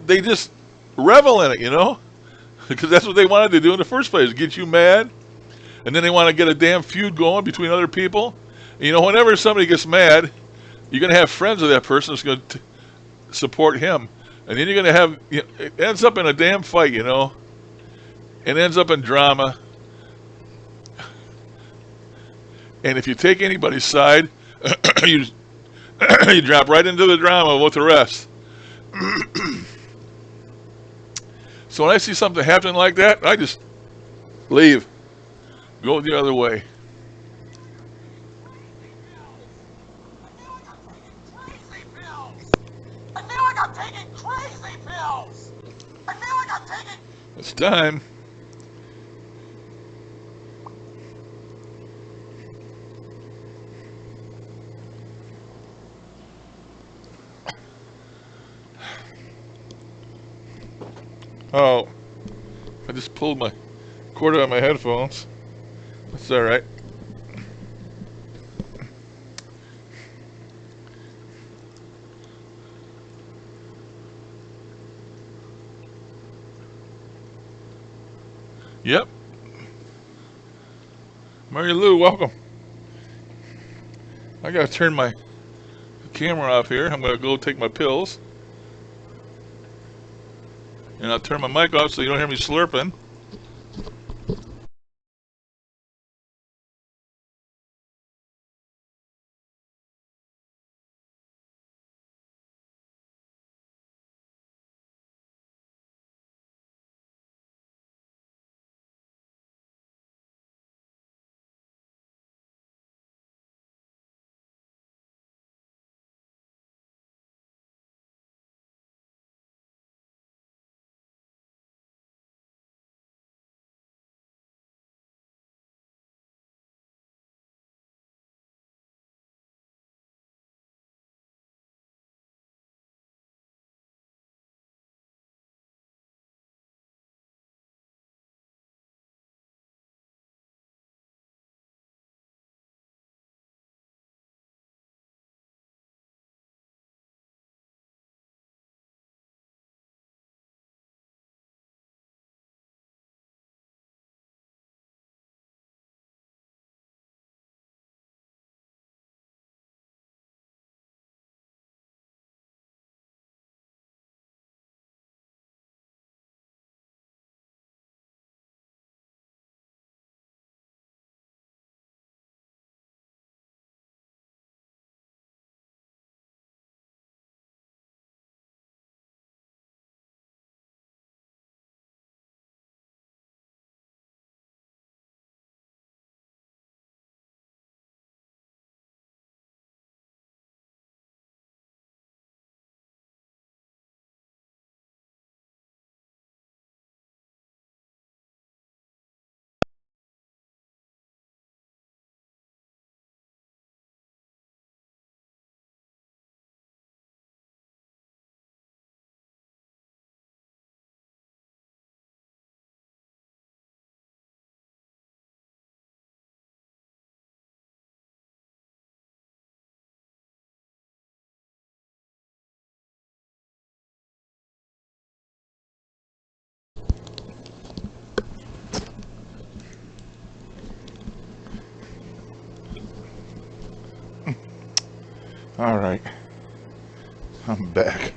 they just revel in it, you know. Because that's what they wanted to do in the first place, get you mad. And then they want to get a damn feud going between other people. And, you know, whenever somebody gets mad, you're going to have friends of that person that's going to support him. And then you're going to have, you know, it ends up in a damn fight, you know. It ends up in drama. And if you take anybody's side, you you drop right into the drama with the rest. So when I see something happening like that, I just leave, go the other way. It's time. Oh, I just pulled my cord out of my headphones. That's all right. Yep. Mary Lou, welcome. I gotta turn my camera off here. I'm gonna go take my pills. And I'll turn my mic off so you don't hear me slurping. All right, I'm back.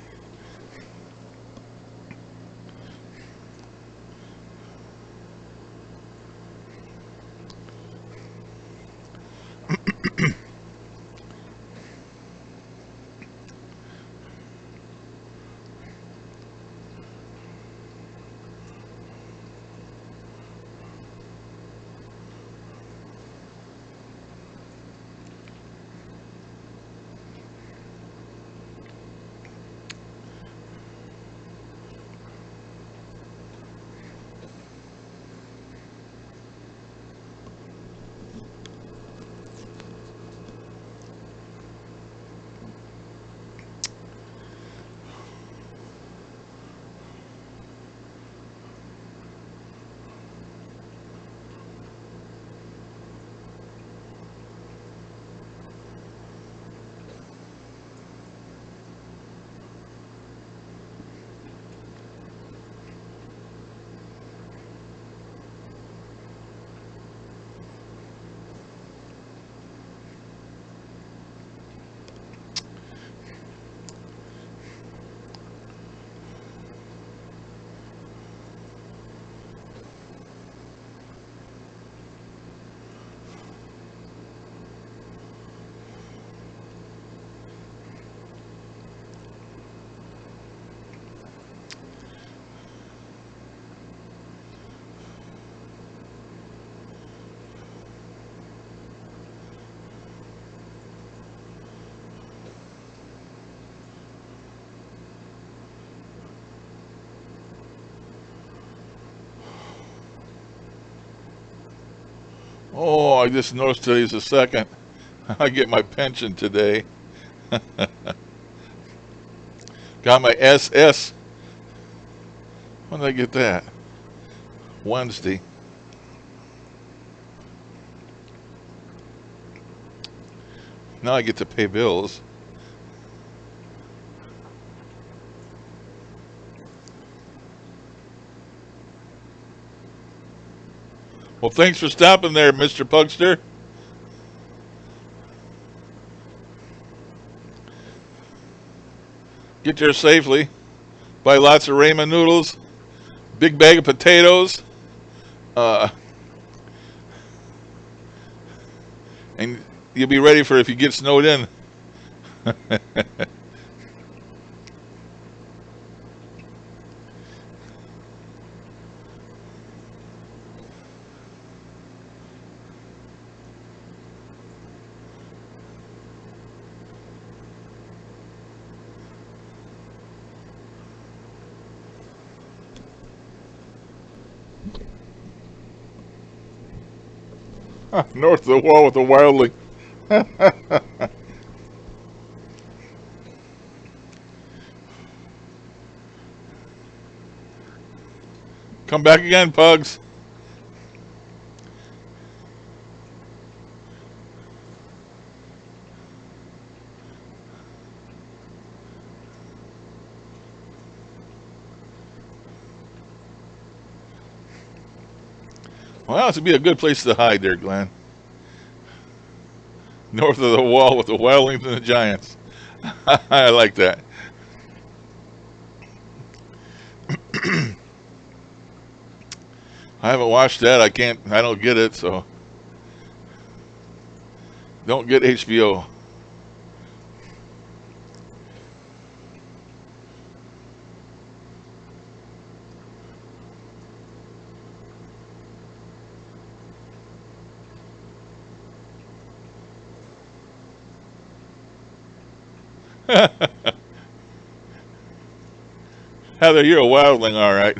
Oh, I just noticed today's the second. I get my pension today. Got my SS. When did I get that? Wednesday. Now I get to pay bills. Well, thanks for stopping there, Mr. Pugster. Get there safely. Buy lots of ramen noodles. Big bag of potatoes. Uh, and you'll be ready for if you get snowed in. North of the wall with the wildling. Come back again, Pugs. Well, this would be a good place to hide there, Glenn. North of the wall with the wildlings and the giants. I like that. I haven't watched that. I can't. I don't get it. So don't get HBO. Heather, you're a wildling, all right.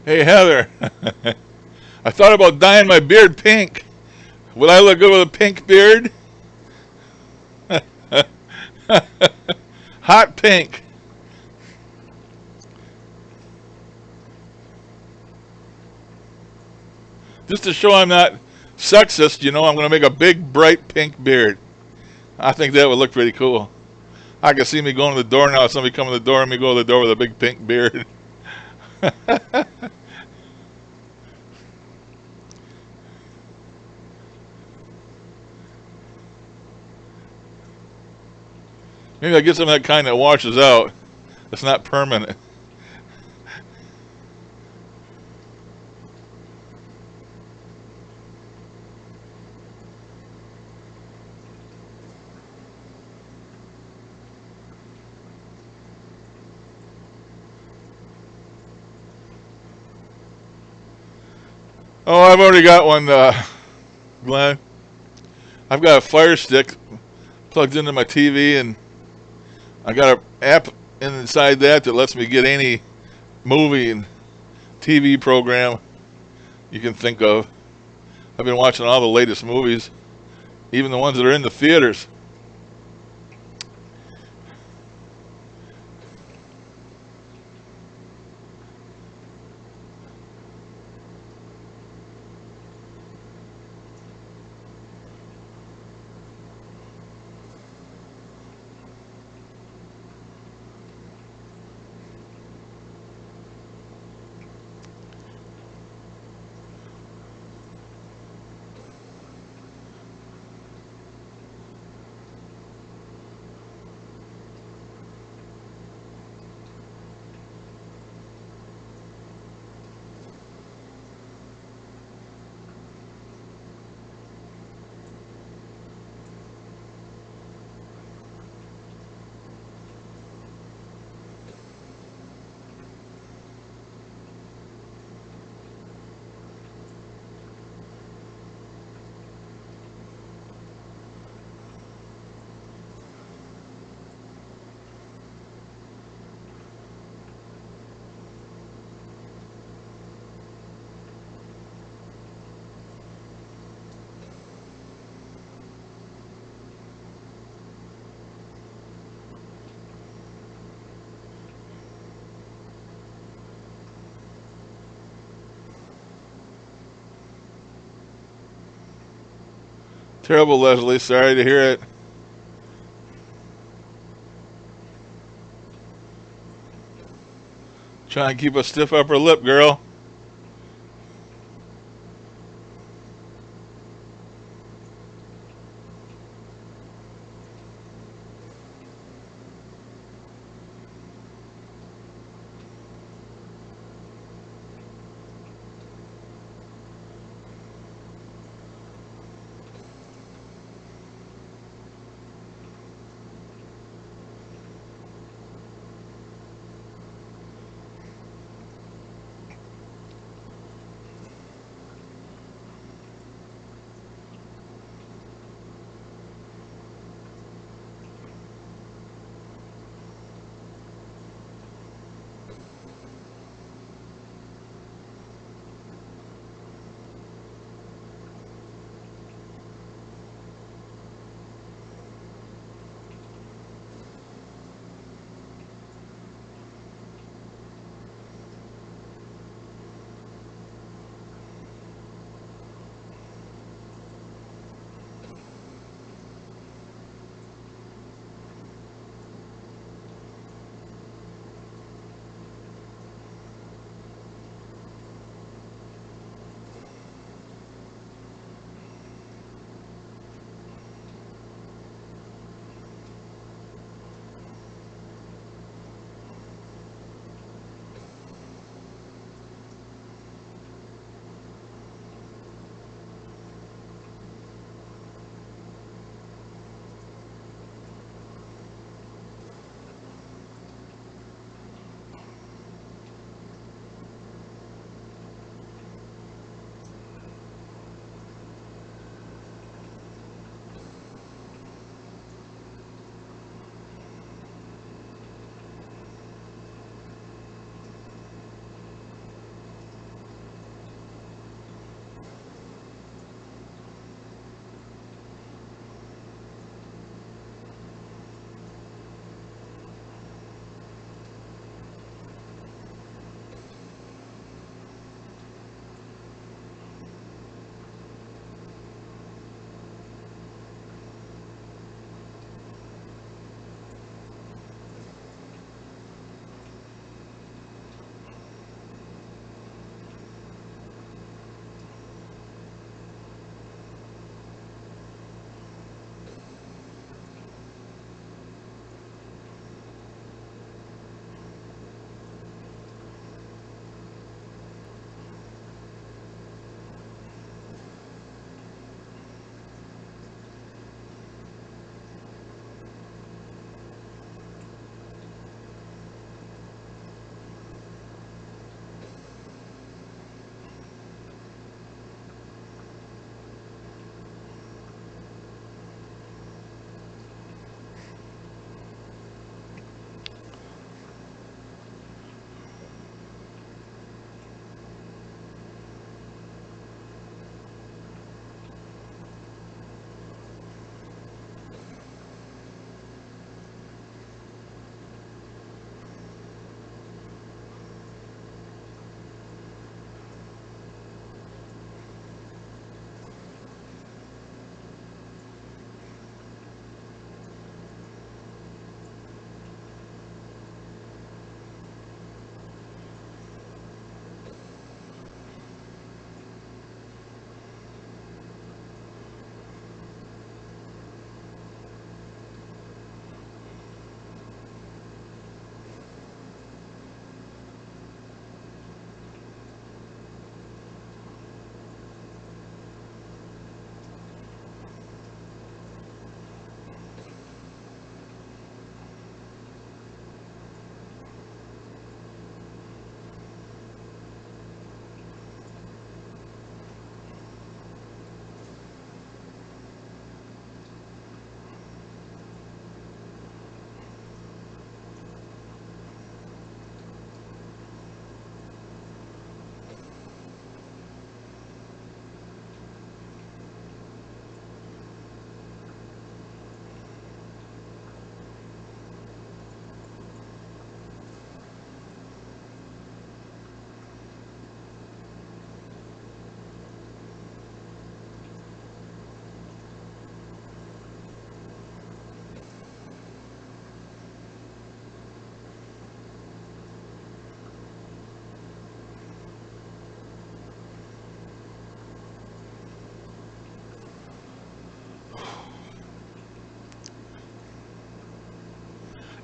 Hey, Heather. I thought about dyeing my beard pink. Would I look good with a pink beard? Hot pink. Just to show I'm not sexist, I'm going to make a big, bright pink beard. I think that would look pretty cool. I can see me going to the door now. Somebody come to the door and me go to the door with a big pink beard. Maybe I get some of that kind that washes out. It's not permanent. Oh, I've already got one, Glenn. I've got a Fire Stick plugged into my TV, and I got an app inside that lets me get any movie and TV program you can think of. I've been watching all the latest movies, even the ones that are in the theaters. Terrible, Leslie. Sorry to hear it. Try and keep a stiff upper lip, girl.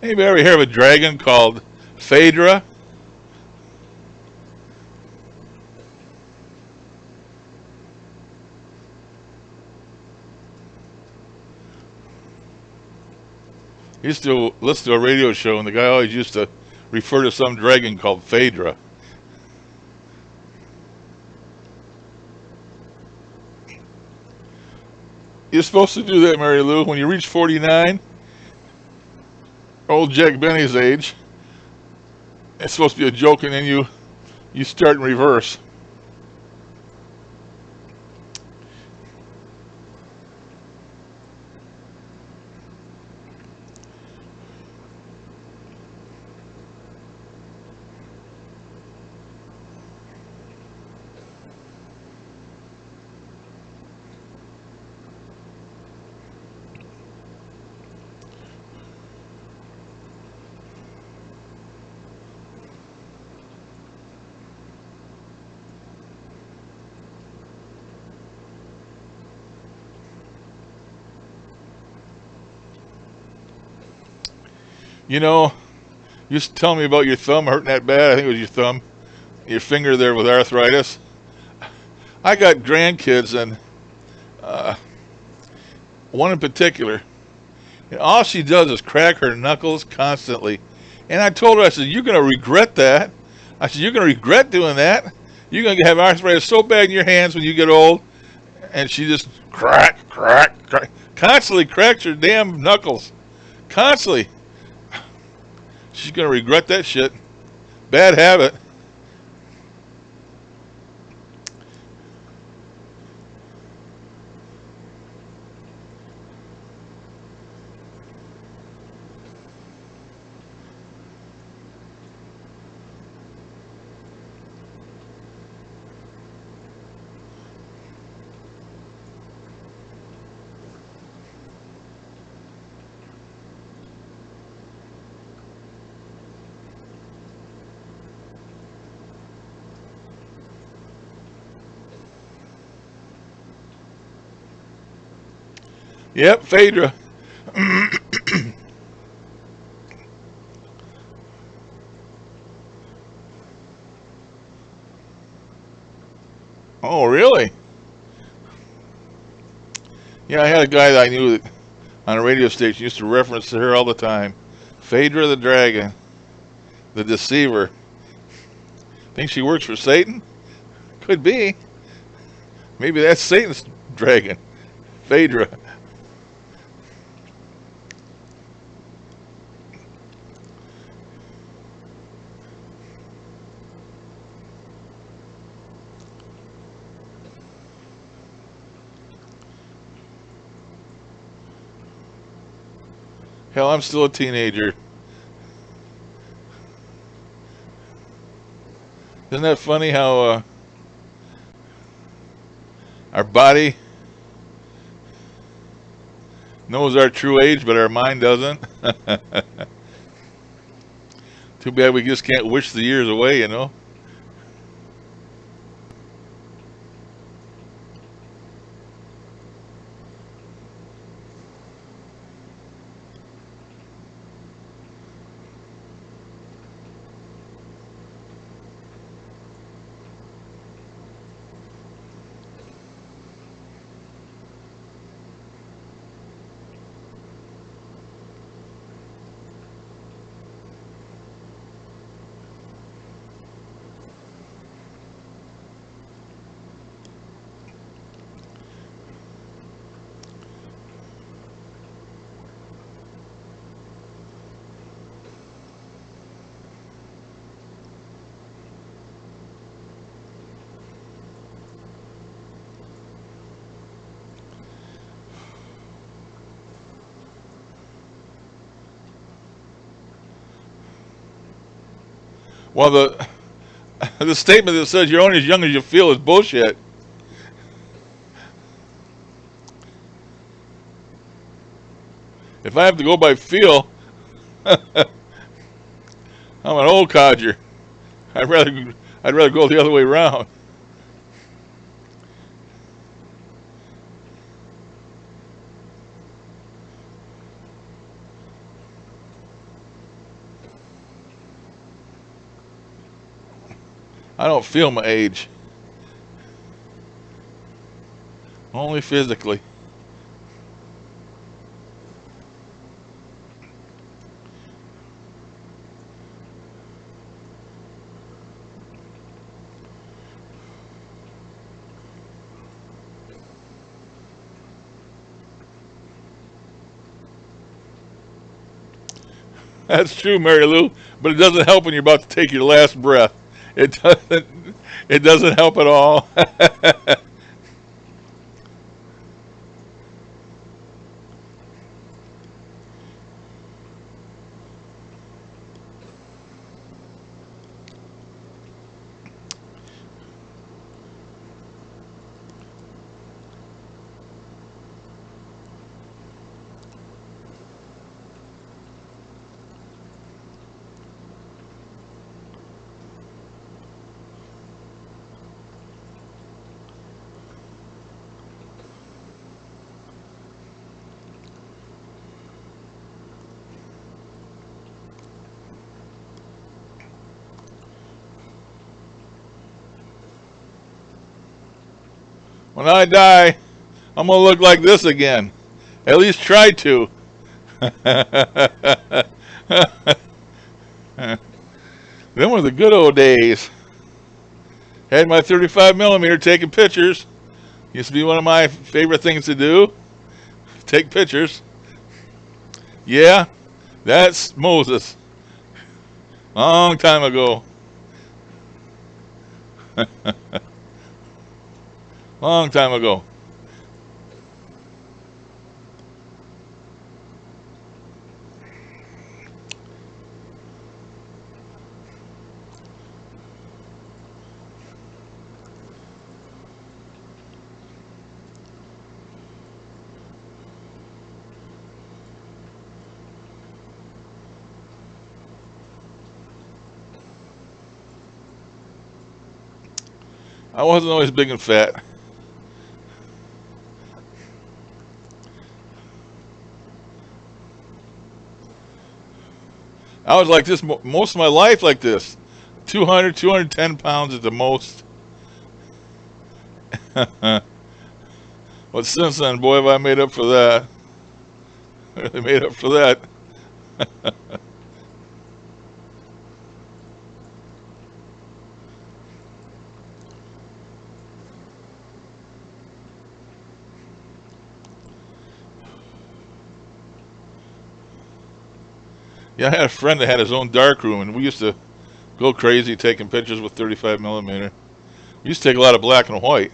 Anybody ever hear of a dragon called Phaedra? I used to listen to a radio show, and the guy always used to refer to some dragon called Phaedra. You're supposed to do that, Mary Lou, when you reach 49, old Jack Benny's age. It's supposed to be a joke, and then you start in reverse. You know, you used to tell me about your thumb hurting that bad. I think it was your thumb, your finger there with arthritis. I got grandkids, and uh, one in particular, and all she does is crack her knuckles constantly. And I told her, I said, "You're going to regret that." I said, "You're going to regret doing that. You're going to have arthritis so bad in your hands when you get old." And she just crack, crack, crack, constantly cracks her damn knuckles. Constantly. She's going to regret that shit. Bad habit. Yep, Phaedra. Oh, really? Yeah, I had a guy that I knew that on a radio station used to reference her all the time. Phaedra the Dragon, the Deceiver. Think she works for Satan? Could be. Maybe that's Satan's dragon. Phaedra. Hell, I'm still a teenager. Isn't that funny how our body knows our true age, but our mind doesn't? Too bad we just can't wish the years away, you know? Well, the statement that says you're only as young as you feel is bullshit. If I have to go by feel, I'm an old codger. I'd rather I'd rather go the other way around. I don't feel my age, only physically. That's true, Mary Lou, but it doesn't help when you're about to take your last breath. It doesn't. It doesn't help at all. When I die, I'm gonna look like this again. At least try to. Them were the good old days. Had my 35 millimeter taking pictures. Used to be one of my favorite things to do. Take pictures. Yeah, that's Moses. Long time ago. Long time ago. I wasn't always big and fat. I was like this most of my life, like this. 200, 210 pounds at the most. But since then, boy, have I made up for that. Really made up for that. Yeah, I had a friend that had his own dark room, and we used to go crazy taking pictures with 35 millimeter. We used to take a lot of black and white.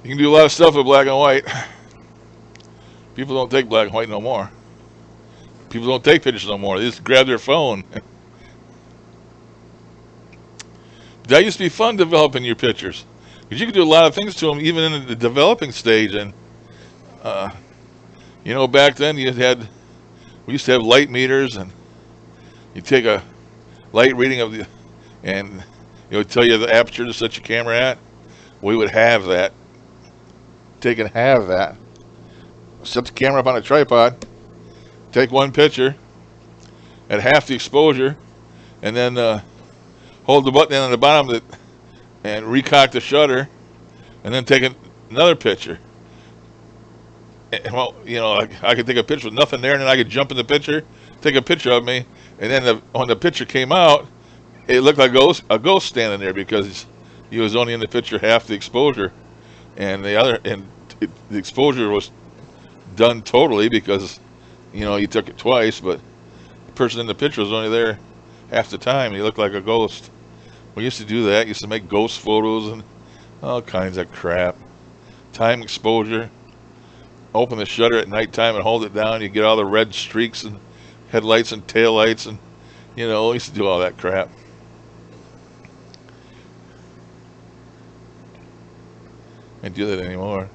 You can do a lot of stuff with black and white. People don't take black and white no more. People don't take pictures no more. They just grab their phone. That used to be fun developing your pictures because you could do a lot of things to them even in the developing stage. And uh, back then we used to have light meters, and you take a light reading of the, and it would tell you the aperture to set your camera at. We would have that. Have that. Set the camera up on a tripod. Take one picture at half the exposure, and then hold the button on the bottom of it and recock the shutter, and then take another picture. And, well, I could take a picture with nothing there, and then I could jump in the picture, take a picture of me, and then when the picture came out, it looked like a ghost standing there because he was only in the picture half the exposure, and the exposure was done totally because you took it twice, but the person in the picture was only there half the time, and he looked like a ghost. We used to do that. Used to make ghost photos and all kinds of crap. Time exposure. Open the shutter at nighttime and hold it down. You get all the red streaks and headlights and taillights, and we used to do all that crap. Can't do that anymore.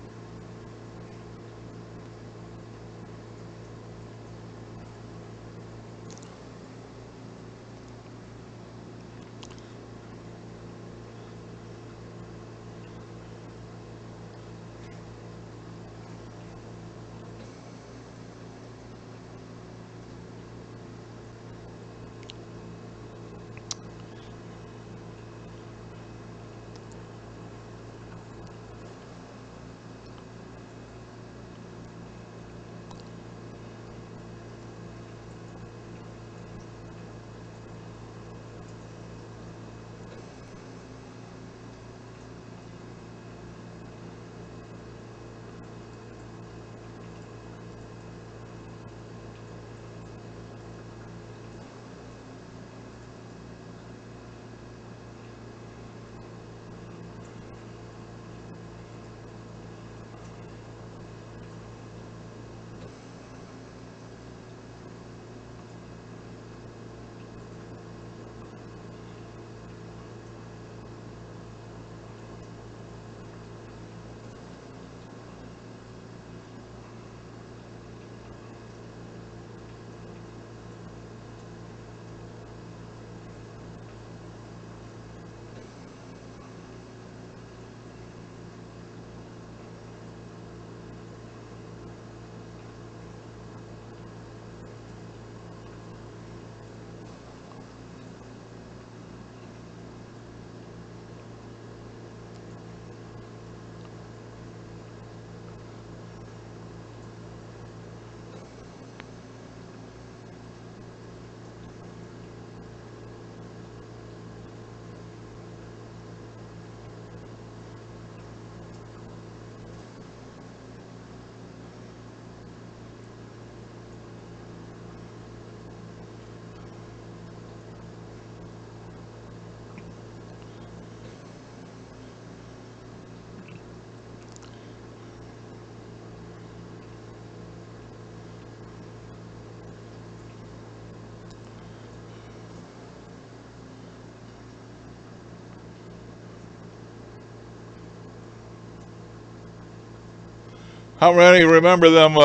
How many remember them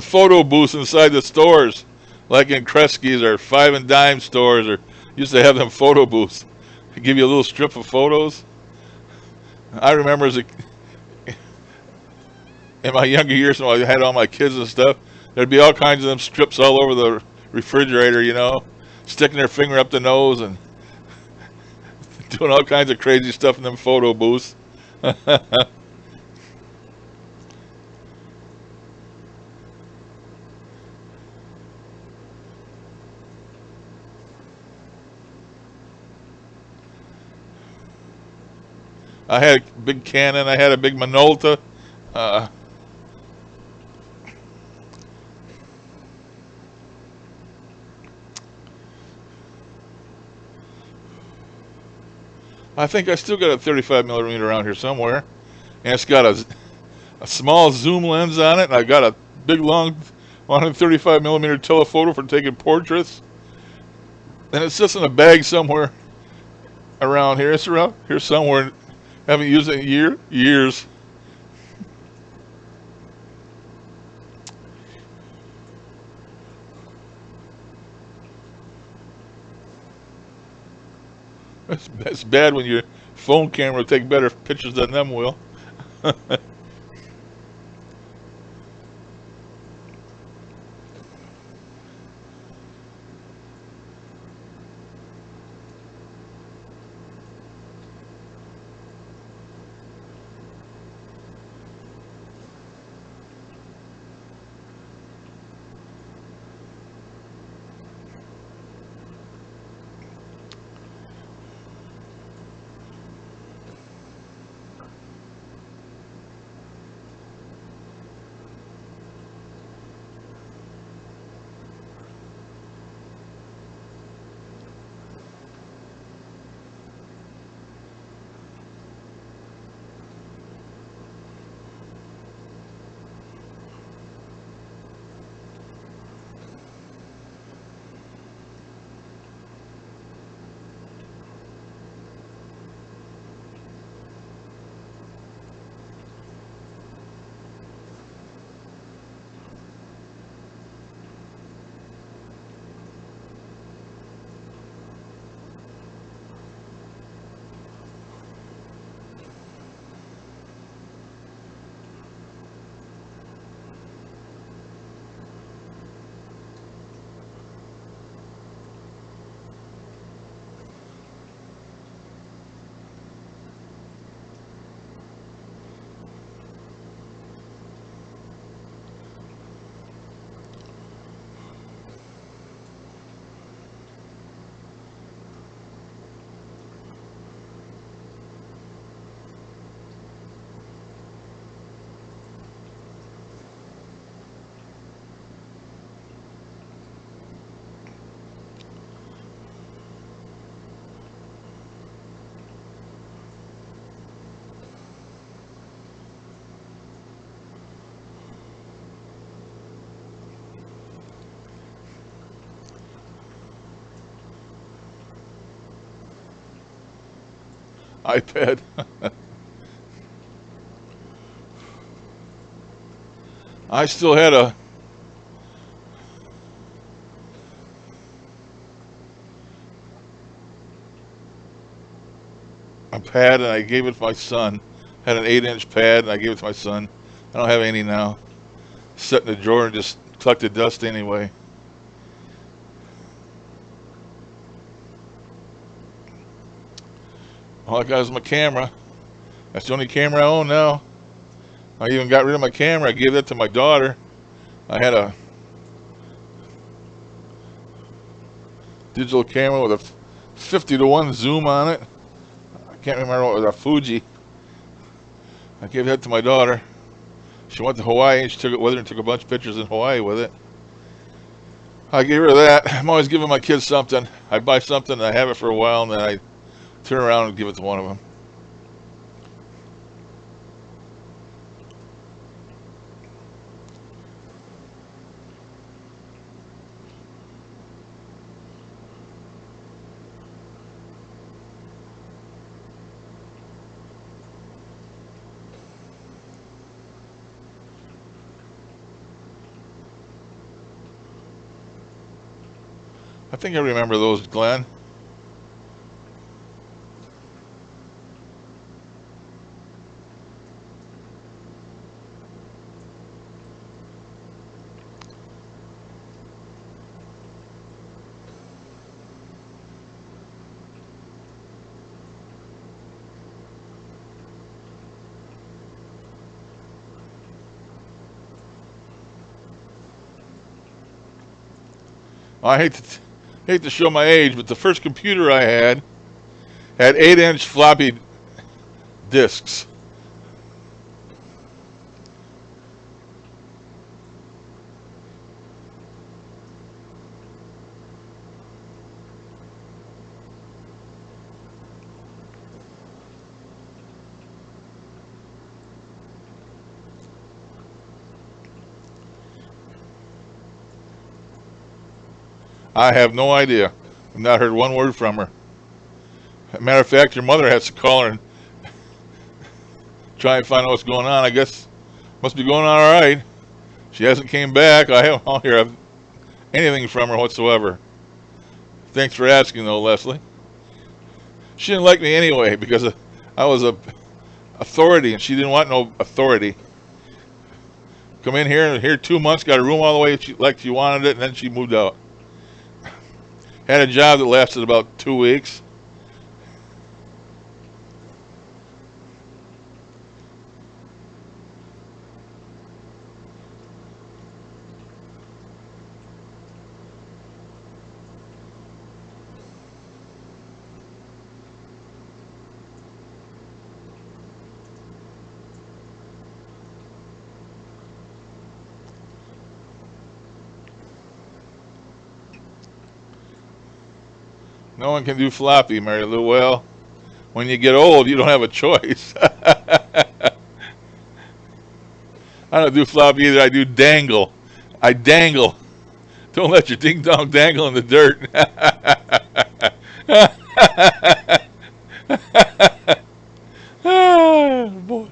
photo booths inside the stores, like in Kresge's or Five and Dime stores, or used to have them photo booths. They give you a little strip of photos. I remember in my younger years when I had all my kids and stuff, there'd be all kinds of them strips all over the refrigerator, sticking their finger up the nose and doing all kinds of crazy stuff in them photo booths. I had a big Canon. I had a big Minolta. Uh, I think I still got a 35 millimeter around here somewhere, and it's got a small zoom lens on it, and I got a big long 135 millimeter telephoto for taking portraits, and it's just in a bag somewhere around here. It's around here somewhere. Haven't used it in years. It's bad when your phone camera will take better pictures than them will. iPad. I still had a pad, and I gave it to my son. Had an 8-inch pad, and I gave it to my son. I don't have any now. Set in the drawer and just collected dust anyway. All I got is my camera. That's the only camera I own now. I even got rid of my camera. I gave that to my daughter. I had a digital camera with a 50 to 1 zoom on it. I can't remember what it was, a Fuji. I gave that to my daughter. She went to Hawaii and she took it with her and took a bunch of pictures in Hawaii with it. I gave her that. I'm always giving my kids something. I buy something and I have it for a while and then I turn around and give it to one of them. I think I remember those, Glenn. I hate to show my age, but the first computer I had 8-inch floppy disks. I have no idea. I've not heard one word from her. Matter of fact, your mother has to call her and try and find out what's going on. I guess must be going on all right. She hasn't came back. I don't hear anything from her whatsoever. Thanks for asking, though, Leslie. She didn't like me anyway because I was a authority, and she didn't want no authority. Come in here 2 months, got a room all the way like she wanted it, and then she moved out. Had a job that lasted about 2 weeks. No one can do floppy, Mary Lou. Well, when you get old, you don't have a choice. I don't do floppy either. I do dangle. I dangle. Don't let your ding dong dangle in the dirt. Ah, boy.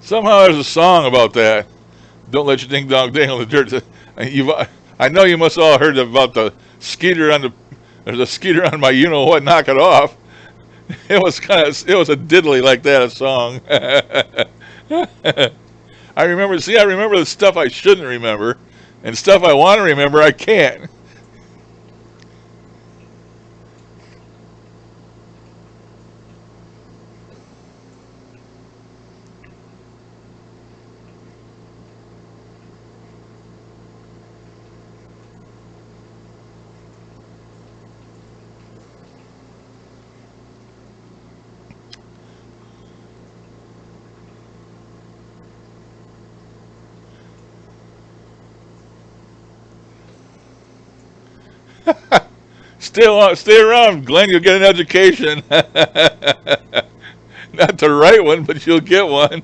Somehow there's a song about that. Don't let your ding dong dangle in the dirt. I know you must all heard about the skeeter on the. There's a skeeter on my you know what. Knock it off. It was a diddly like that a song. I remember. See, I remember the stuff I shouldn't remember, and stuff I want to remember I can't. Stay around, Glenn. You'll get an education. Not the right one, but you'll get one.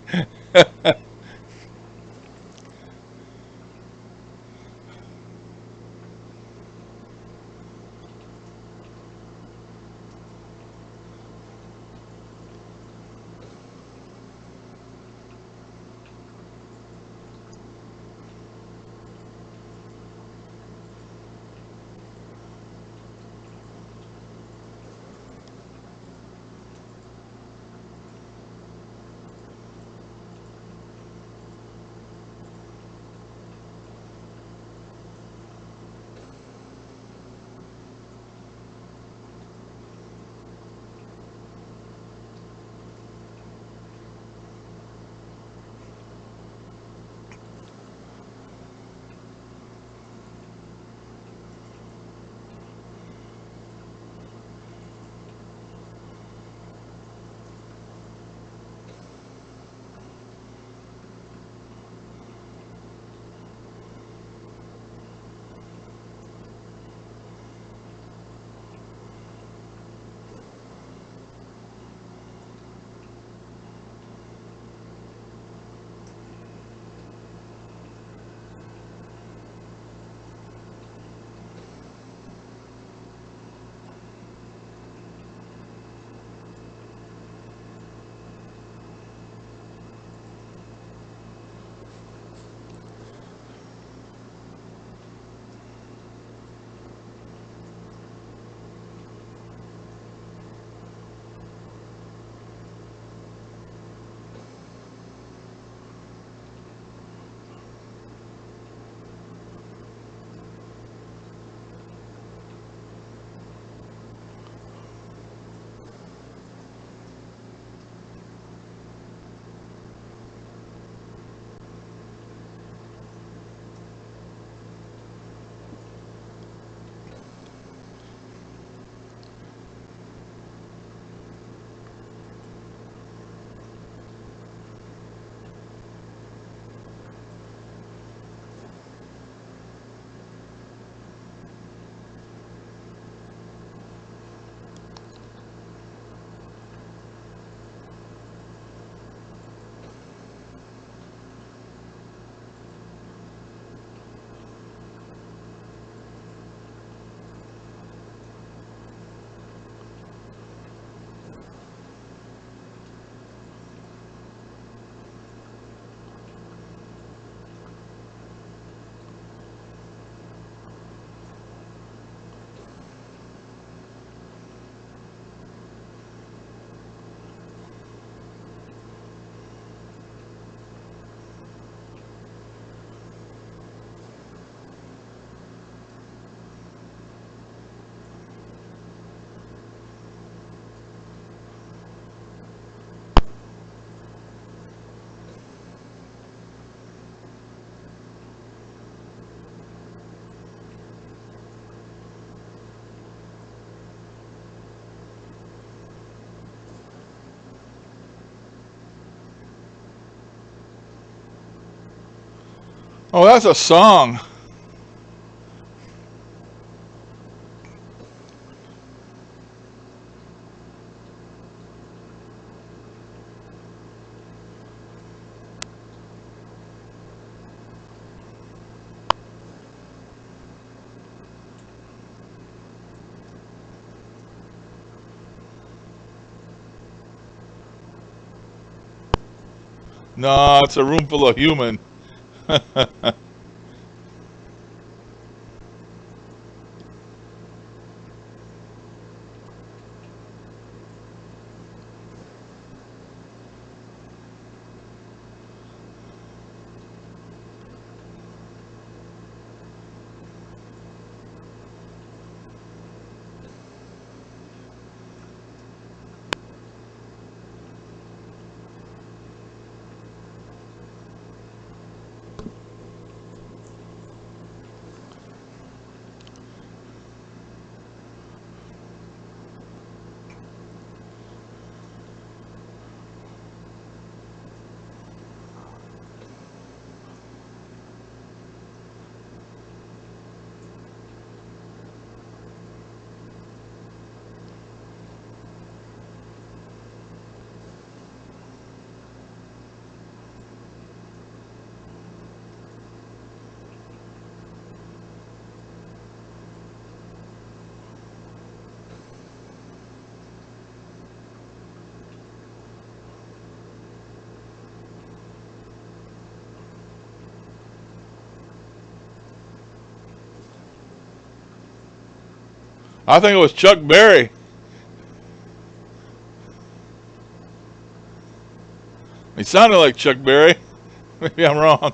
Oh, that's a song. No, it's a room full of human. I think it was Chuck Berry. He sounded like Chuck Berry. Maybe I'm wrong.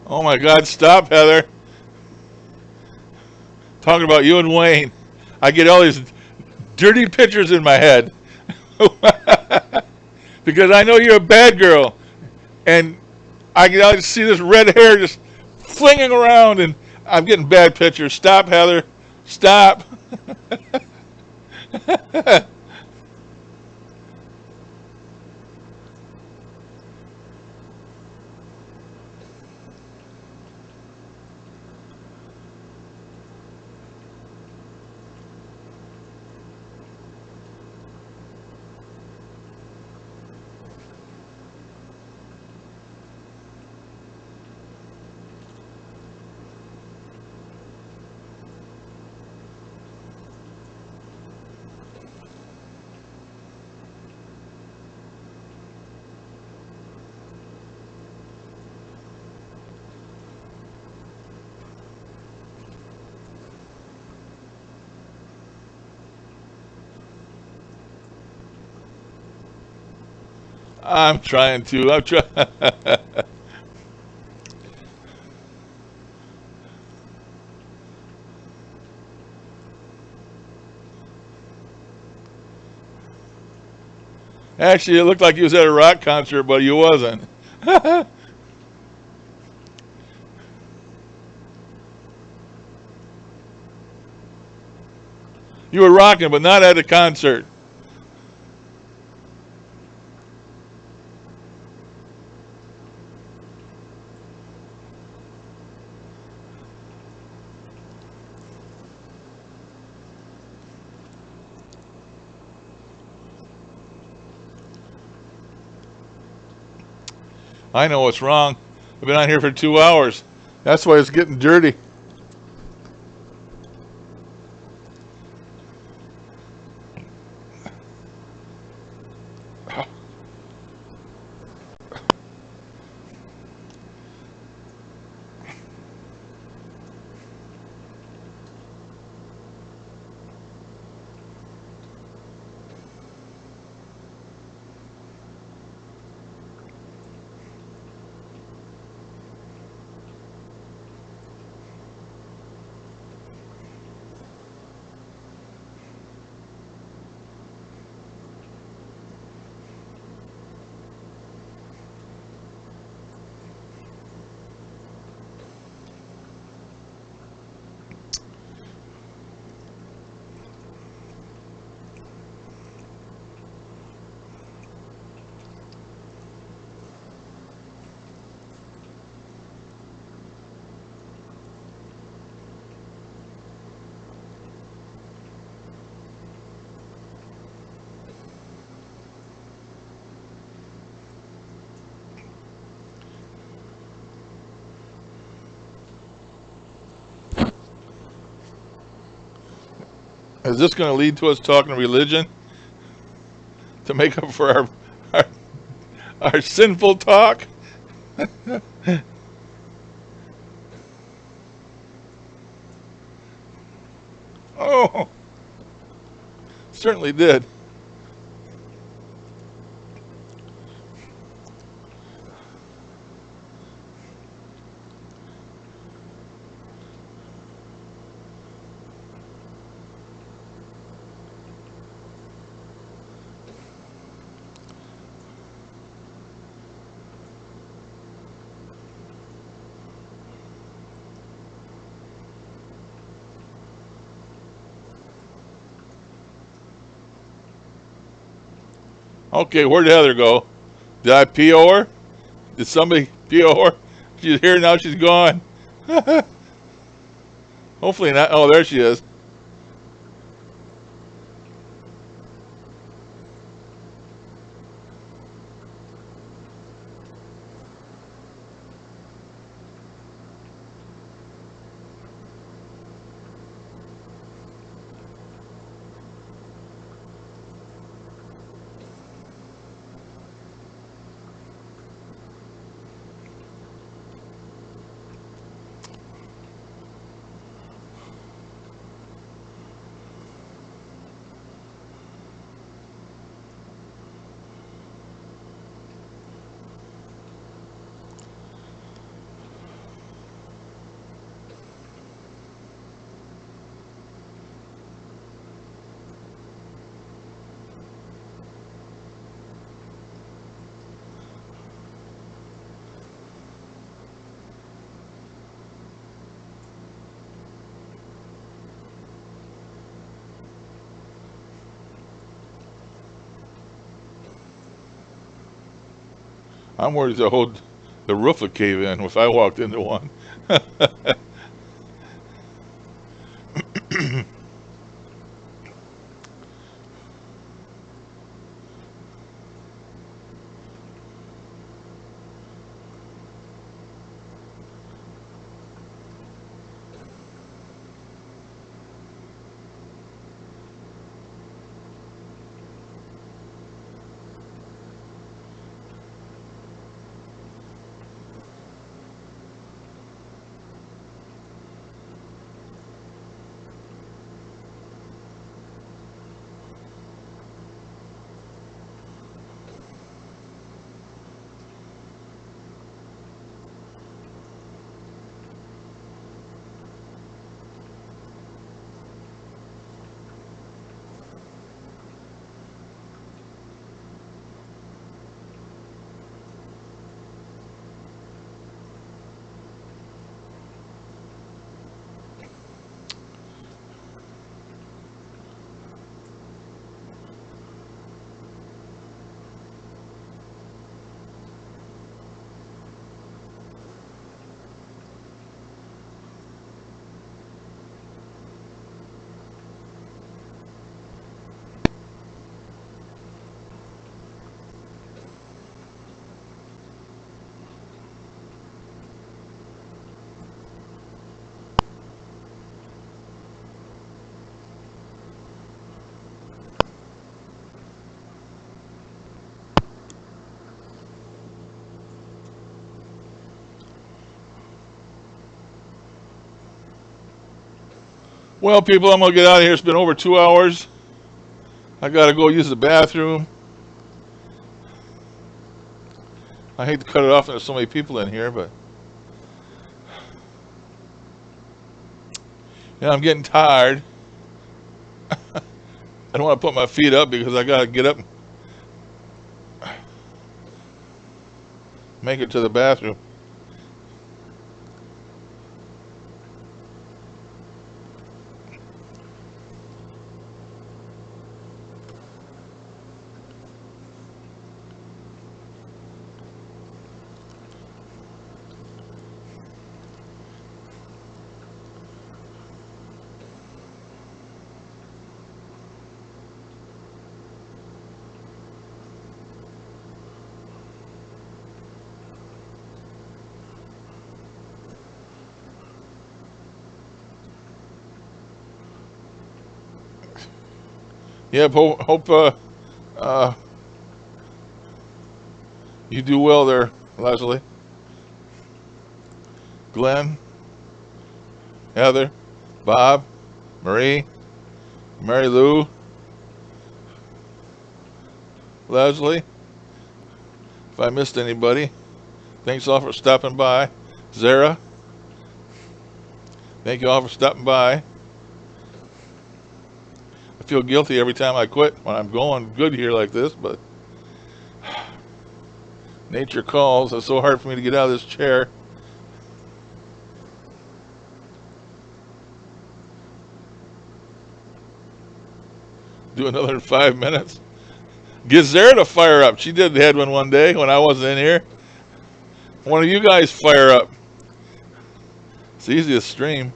Oh my God, stop, Heather. Talking about you and Wayne. I get all these dirty pictures in my head. Because I know you're a bad girl. And I can always see this red hair just flinging around, and I'm getting bad pictures. Stop, Heather. Stop. I'm trying to. I'm trying. Actually, it looked like he was at a rock concert, but he wasn't. You were rocking, but not at a concert. I know what's wrong. I've been on here for 2 hours. That's why it's getting dirty. Is this going to lead to us talking religion to make up for our, our sinful talk? Oh, certainly did. Okay, where'd Heather go? Did I PO her? Did somebody PO her? She's here now. She's gone. Hopefully not. Oh, there she is. I'm worried the roof would cave in if I walked into one. Well, people, I'm going to get out of here. It's been over 2 hours. I got to go use the bathroom. I hate to cut it off when there's so many people in here, but yeah, I'm getting tired. I don't want to put my feet up because I got to get up and make it to the bathroom. Yep, hope uh, you do well there, Leslie, Glenn, Heather, Bob, Marie, Mary Lou, Leslie. If I missed anybody, thanks all for stopping by. Zara, thank you all for stopping by. I feel guilty every time I quit when I'm going good here like this, but nature calls. It's so hard for me to get out of this chair. Do another 5 minutes. Get Zara to fire up. She did the head one day when I wasn't in here. One of you guys fire up. It's easy to stream.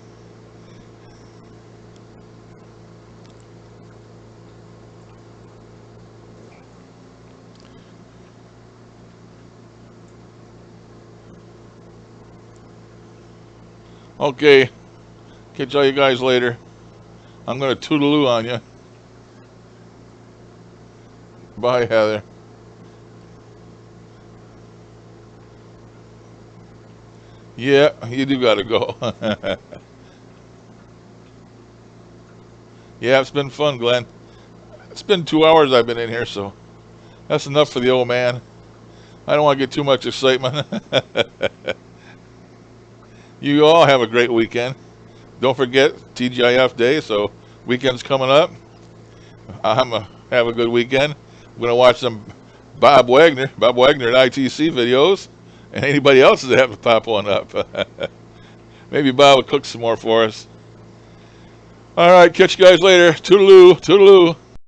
Okay. Catch all you guys later. I'm going to toodaloo on you. Bye, Heather. Yeah, you do got to go. Yeah, it's been fun, Glenn. It's been 2 hours I've been in here, so that's enough for the old man. I don't want to get too much excitement. You all have a great weekend. Don't forget TGIF Day, so weekend's coming up. I'm going to have a good weekend. I'm going to watch some Bob Wagner at ITC videos, and anybody else that have to pop one up. Maybe Bob will cook some more for us. All right, catch you guys later. Toodaloo, toodaloo.